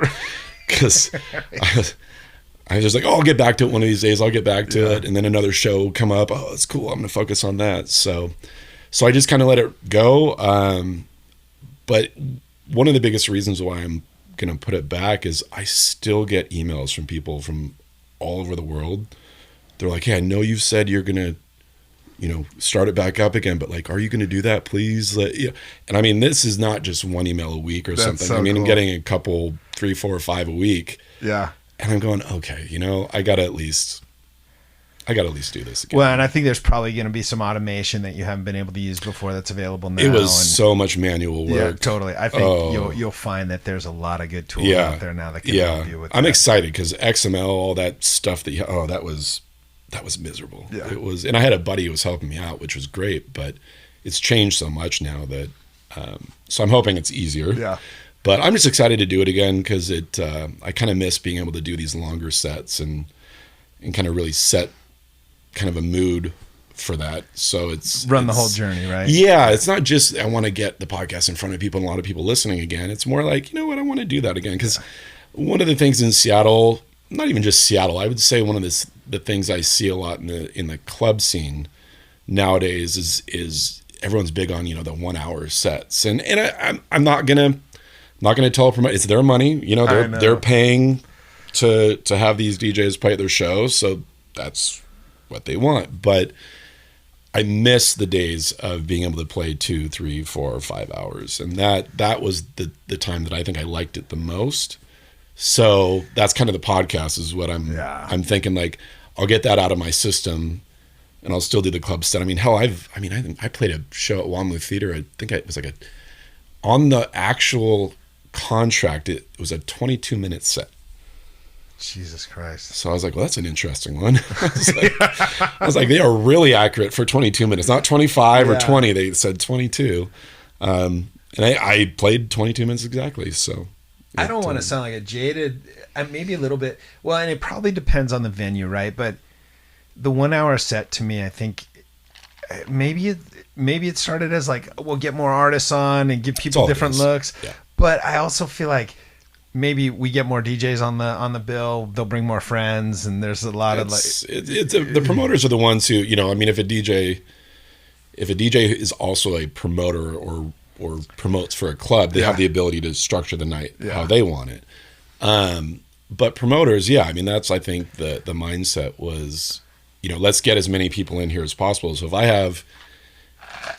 because I was just like, I'll get back to it one of these days. I'll get back to it. And then another show would come up. Oh, it's cool. I'm going to focus on that. So I just kind of let it go. But one of the biggest reasons why I'm going to put it back is I still get emails from people from all over the world. They're like, hey, I know you've said you're going to, start it back up again, but like, are you going to do that, please? And this is not just one email a week or something. So cool. I'm getting a couple, 3, 4, 5 a week. Yeah. And I'm going, okay, I got to at least I got to at least do this again. Well, and I think there's probably going to be some automation that you haven't been able to use before that's available now. It was so much manual work. Yeah, totally. I think you'll find that there's a lot of good tools out there now that can help you with I'm that. excited because XML, all that stuff that was miserable. Yeah. It was, and I had a buddy who was helping me out, which was great, but it's changed so much now that, so I'm hoping it's easier. Yeah. But I'm just excited to do it again because I kind of miss being able to do these longer sets and kind of really set kind of a mood for that. So it's the whole journey, right? Yeah. It's not just, I want to get the podcast in front of people and a lot of people listening again. It's more like, you know what, I want to do that again. Because one of the things in Seattle, not even just Seattle, I would say one of the things I see a lot in the club scene nowadays is everyone's big on, the 1 hour sets. And I'm not gonna tell a promoter, it's their money, they're paying to have these DJs play at their shows, so that's what they want. But I miss the days of being able to play 2, 3, 4, or 5 hours, and that was the time that I think I liked it the most. So that's kind of the podcast is what I'm thinking. Like, I'll get that out of my system, and I'll still do the club set. I mean, hell, I played a show at Wamloo Theater. I think it was on the actual contract, it was a 22-minute set. Jesus Christ. So I was like, well, that's an interesting one. I was like, they are really accurate for 22 minutes, not 25 or 20. They said 22. And I played 22 minutes exactly. So I don't want to sound like a jaded, maybe a little bit. Well, and it probably depends on the venue, right? But the 1 hour set to me, I think maybe it started as like, we'll get more artists on and give people different looks. Yeah. But I also feel like maybe we get more DJs on the bill. They'll bring more friends, and there's a lot of the promoters are the ones who, I mean, if a DJ is also a promoter or promotes for a club, they have the ability to structure the night how they want it. But promoters, I mean, that's, I think the mindset was, let's get as many people in here as possible. So if I have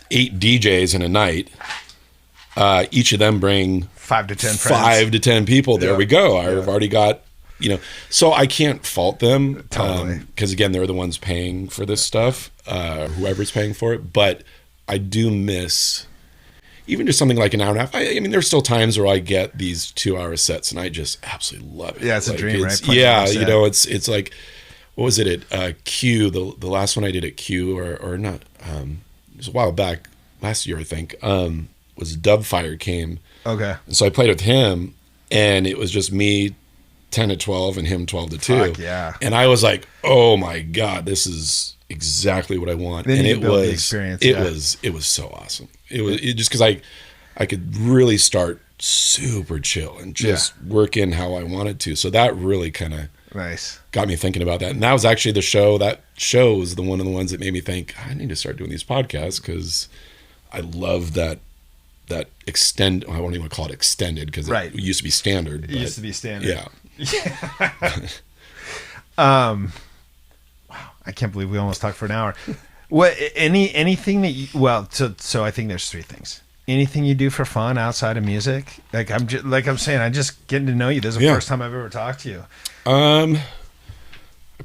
8 DJs in a night, each of them bring 5 to 10 friends. 5 to 10 people. There we go. I've already got, so I can't fault them. Totally. Because again, they're the ones paying for this stuff, whoever's paying for it. But I do miss even just something like an hour and a half. I mean, there's still times where I get these 2 hour sets and I just absolutely love it. Yeah, it's a dream, right? Yeah, it's like, what was it at Q? The last one I did at Q or not? It was a while back, last year I think. Was Dubfire came. Okay. And so I played with him, and it was just me 10 to 12 and him 12 to 2. Fuck yeah. And I was like, oh my God, this is exactly what I want. Then and you it build was the experience. It was so awesome. It just because I could really start super chill and just work in how I wanted to. So that really kind of got me thinking about that. And that was actually that show was one of the ones that made me think, I need to start doing these podcasts because I love that extend. I won't even call it extended because it used to be standard. It used to be standard. Yeah. Wow, I can't believe we almost talked for an hour. What anything that so I think there's 3 things. Anything you do for fun outside of music? Like I'm just getting to know you. This is the first time I've ever talked to you. I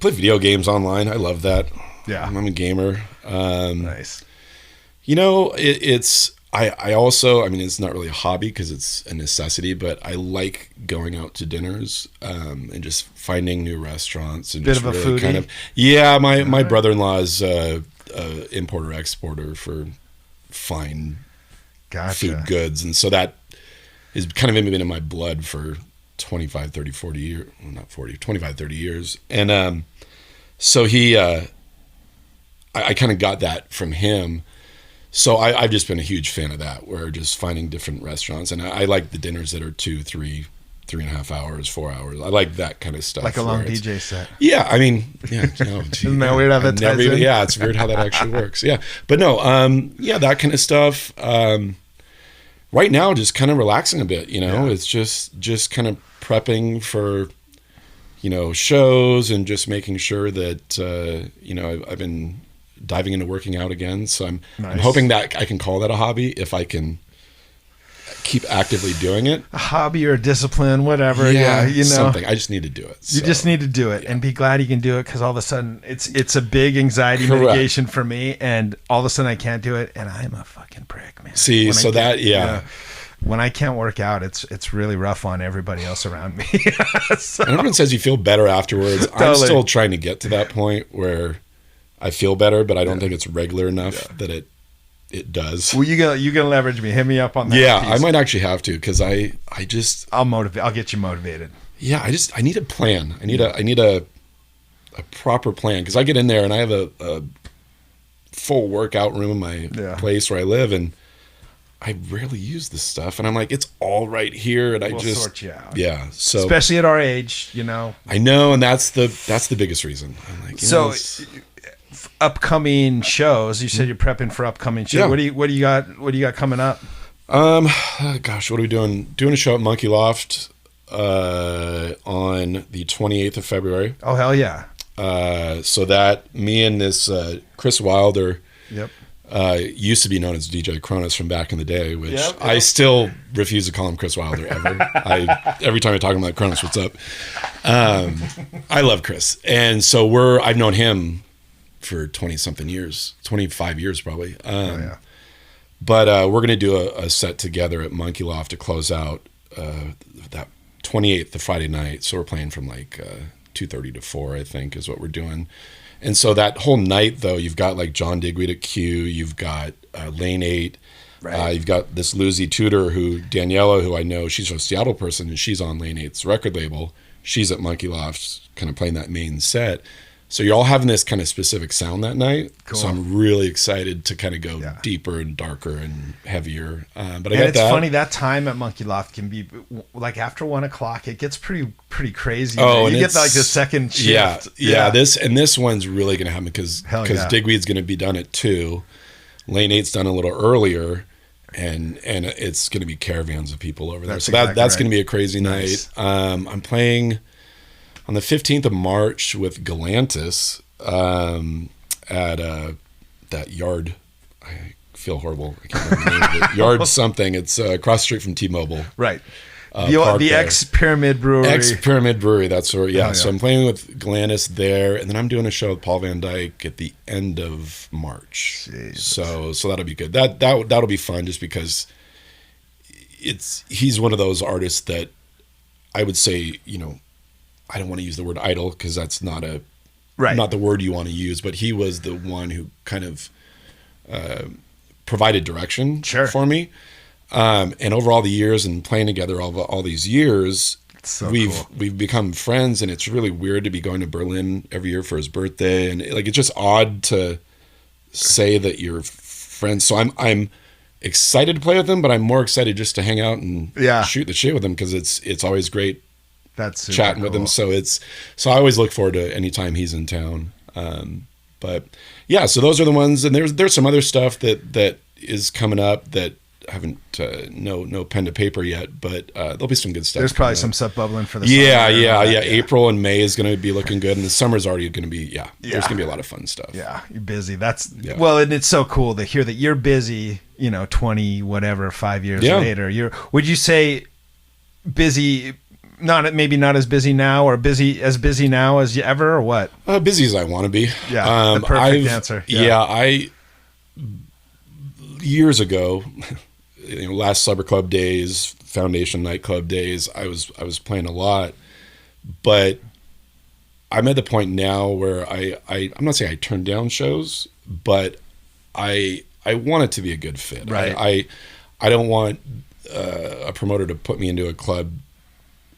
play video games online. I love that. Yeah, I'm a gamer. Nice. It's. I also, I mean, it's not really a hobby because it's a necessity, but I like going out to dinners and just finding new restaurants and bit just of a really foodie. kind of. Yeah, my brother-in-law is importer exporter for fine food goods, and so that has kind of been in my blood for 25, 30, 40 years. Well, not 40, 25, 30 years, and so he, I kind of got that from him. So I've just been a huge fan of that, where just finding different restaurants. And I like the dinners that are 2, 3, 3.5 hours, 4 hours. I like that kind of stuff. Like a long DJ set. Yeah, I mean, Isn't that weird how that ties in? Yeah, it's weird how that actually works. Yeah. But no, that kind of stuff. Right now, just kind of relaxing a bit, It's just kind of prepping for, shows and just making sure that, I've been diving into working out again. So I'm hoping that I can call that a hobby if I can keep actively doing it. A hobby or a discipline, whatever. Yeah, you know, something. I just need to do it. You just need to do it and be glad you can do it, because all of a sudden it's a big anxiety mitigation for me, and all of a sudden I can't do it, and I'm a fucking prick, man. See, When so that when I can't work out, it's really rough on everybody else around me. So, and everyone says you feel better afterwards. Totally. I'm still trying to get to that point where I feel better, but I don't think it's regular enough that it does. well, you gonna leverage me. Hit me up on that. Yeah, piece. I might actually have to, because I'll motivate. I'll get you motivated. Yeah, I need a plan. I need a proper plan, because I get in there and I have a full workout room in my place where I live, and I rarely use this stuff, and I'm like, it's all right here, and We'll sort you out. Yeah, so Especially at our age, you know. I know, and that's the biggest reason. I'm like, upcoming shows. You said you're prepping for upcoming shows. Yeah. What do you got coming up? gosh, what are we doing? Doing a show at Monkey Loft on the 28th of February. Oh hell yeah! So that me and this Chris Wilder. Yep. Used to be known as DJ Cronus from back in the day, which I still refuse to call him Chris Wilder ever. Every time I talk about Cronus, what's up? I love Chris, and so I've known him for 20-something years, 25 years probably. But we're gonna do a set together at Monkey Loft to close out that 28th, the Friday night. So we're playing from like 2:30 to 4, I think, is what we're doing. And so that whole night, though, you've got like John Digweed at Q, you've got Lane 8, you've got this Lucy Tudor, Daniela, who I know, she's a Seattle person, and she's on Lane 8's record label. She's at Monkey Loft, kind of playing that main set. So you're all having this kind of specific sound that night. Cool. So I'm really excited to kind of go deeper and darker and heavier. But it's funny, that time at Monkey Loft can be like after 1 o'clock. It gets pretty crazy. Oh, you get like the second shift. Yeah. This one's really going to happen because Digweed's going to be done at 2. Lane 8's done a little earlier, and it's going to be caravans of people over there. That's going to be a crazy night. I'm playing on the 15th of March with Galantis at that Yard. I feel horrible. I can't remember the name of it. Yard something. It's across the street from T-Mobile. Right. The ex-Pyramid Brewery. Ex-Pyramid Brewery, that's where, yeah. So I'm playing with Galantis there, and then I'm doing a show with Paul Van Dyke at the end of March. Jesus. So that'll be good. That'll be fun, just because he's one of those artists that I would say, I don't want to use the word idol because that's not the word you want to use, but he was the one who kind of provided direction for me. And over all the years and playing together all these years, we've become friends, and it's really weird to be going to Berlin every year for his birthday, and it's just odd to say that you're friends. So I'm excited to play with him, but I'm more excited just to hang out and shoot the shit with him, because it's always great. That's chatting with him. So I always look forward to any time he's in town. But yeah, so those are the ones, and there's some other stuff that is coming up that I haven't no pen to paper yet, but there'll be some good stuff. There's probably some stuff bubbling for the summer. Yeah. April and May is going to be looking good, and the summer's already going to be there's going to be a lot of fun stuff. Yeah, you're busy. Well, and it's so cool to hear that you're busy. 20 whatever 5 years later. Would you say busy? Maybe not as busy now, or busy now as you ever, or what? Busy as I want to be. Yeah, the perfect answer. I years ago, last Supper Club days, Foundation nightclub days, I was playing a lot, but I'm at the point now where I'm not saying I turn down shows, but I want it to be a good fit. Right. I don't want a promoter to put me into a club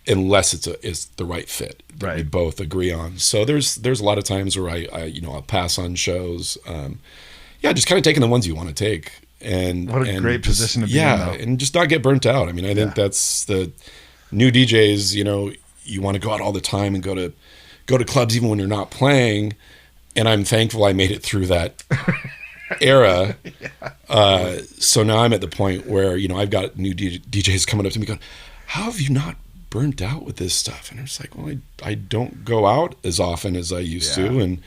unless it's the right fit that we both agree on. So there's a lot of times where I'll pass on shows. Just kind of taking the ones you want to take. And what a great position to be in. And just not get burnt out. I mean, I think that's the new DJs, you want to go out all the time and go to clubs even when you're not playing. And I'm thankful I made it through that era. So now I'm at the point where, I've got new DJs coming up to me going, how have you not burnt out with this stuff? And it's like, well, I don't go out as often as I used to, and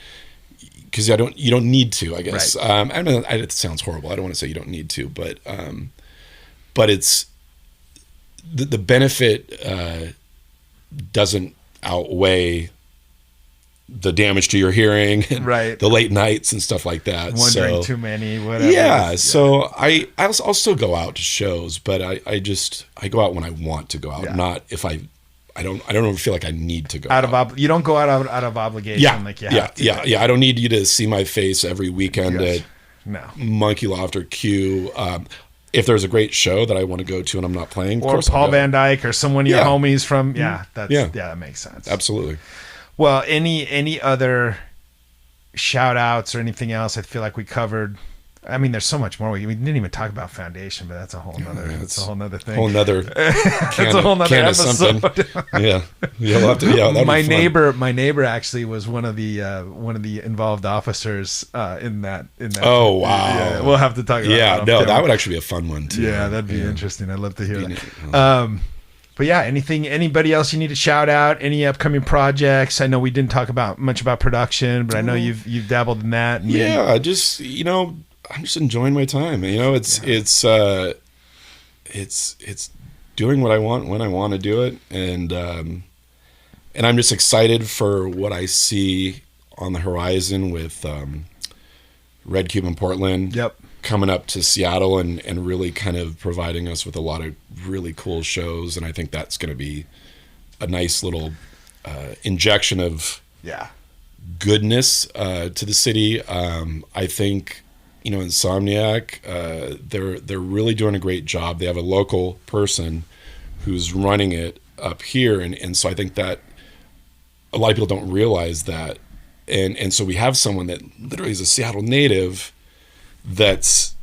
because you don't need to, I guess. Right. It sounds horrible. I don't want to say you don't need to, but it's the benefit doesn't outweigh the damage to your hearing, and Right. the late nights and stuff like that. Wondering So, too many, whatever. yeah. So I'll still go out to shows, but I go out when I want to go out, Yeah. not if I don't ever feel like I need to go You don't go out of obligation. Yeah, Like you yeah, have to. yeah. I don't need you to see my face every weekend Yes. at No. Monkey Loft or Q. If there's a great show that I want to go to and I'm not playing, of Or course I'll Paul go. Van Dyke or someone of your Yeah. homies from. Yeah. Yeah. That makes sense. Absolutely. Well, any other shout outs or anything else? I feel like we covered. I mean, there's so much more. We didn't even talk about Foundation, but that's a whole nother. That's a whole nother thing. Whole nother That's a whole nother can of episode. something. Yeah. You'll have to, that'd my be fun. neighbor actually was one of the involved officers in that. Oh, wow. Yeah, we'll have to talk about Yeah, that. no, that would actually be a fun one too. Yeah, that'd be interesting. I'd love to hear that. But yeah, anybody else you need to shout out? Any upcoming projects? I know we didn't talk much about production, but I know you've dabbled in that. And Yeah, just I'm just enjoying my time. It's doing what I want when I want to do it, and I'm just excited for what I see on the horizon with Red Cube in Portland. Yep. Coming up to Seattle and really kind of providing us with a lot of really cool shows, and I think that's going to be a nice little injection of goodness to the city. I think Insomniac, they're really doing a great job. They have a local person who's running it up here, and so I think that a lot of people don't realize that, and so we have someone that literally is a Seattle native that's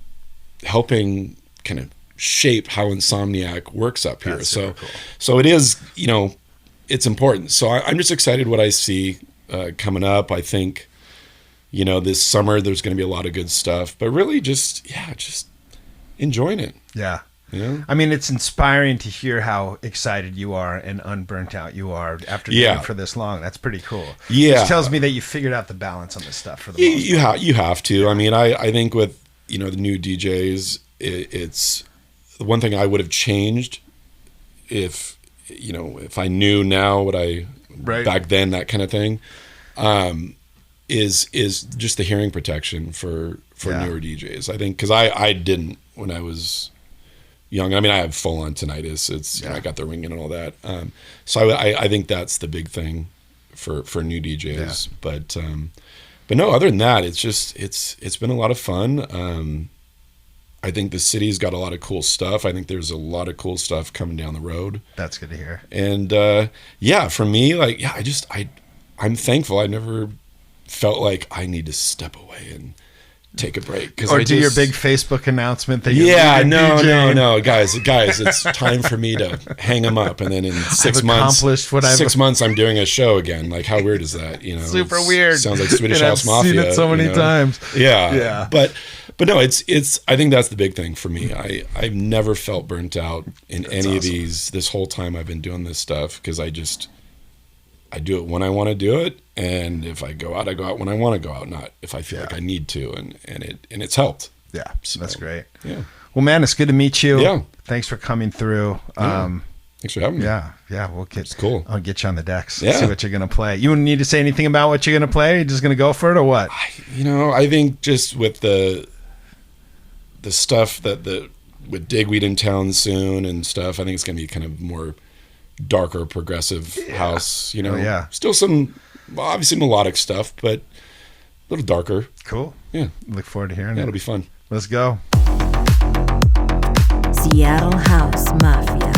helping kind of shape how Insomniac works up here. That's So, super cool. so it is, it's important. So I'm just excited what I see coming up. I think, this summer there's going to be a lot of good stuff, but really just enjoying it. Yeah. Yeah. I mean, it's inspiring to hear how excited you are and unburnt out you are after doing it for this long. That's pretty cool. Yeah. Which tells me that you figured out the balance on this stuff for the most part. You have to. I mean, I think with the new DJs, it's the one thing I would have changed if I knew now what I back then, that kind of thing, is just the hearing protection for newer DJs. I think because I didn't when I was young. I mean, I have full on tinnitus. It's I got the ringing and all that. So I think that's the big thing for new DJs. Yeah. But no, other than that, it's been a lot of fun. I think the city's got a lot of cool stuff. I think there's a lot of cool stuff coming down the road. That's good to hear. And for me, I'm thankful. I never felt like I need to step away and take a break, or do your big Facebook announcement that you're no, guys, it's time for me to hang them up, and then in 6 months, accomplished what 6 months, I'm doing a show again. Like, how weird is that? Super weird. Sounds like Swedish And House I've Mafia. seen it so many times. Yeah. But no, it's. I think that's the big thing for me. I've never felt burnt out in any of these this whole time I've been doing this stuff, because I do it when I want to do it, and if I go out when I want to go out, not if I feel like I need to, and it's helped. Yeah, so that's great. Yeah. Well, man, it's good to meet you. Yeah. Thanks for coming through. Thanks for having me. Yeah. It's cool. I'll get you on the decks. Yeah. See what you're gonna play. You need to say anything about what you're gonna play? You're just gonna go for it, or what? I think just with the stuff with Digweed in town soon and stuff, I think it's gonna be kind of more darker progressive house, still some obviously melodic stuff, but a little darker. Cool. Yeah. Look forward to hearing it. It'll be fun. Let's go. Seattle House Mafia.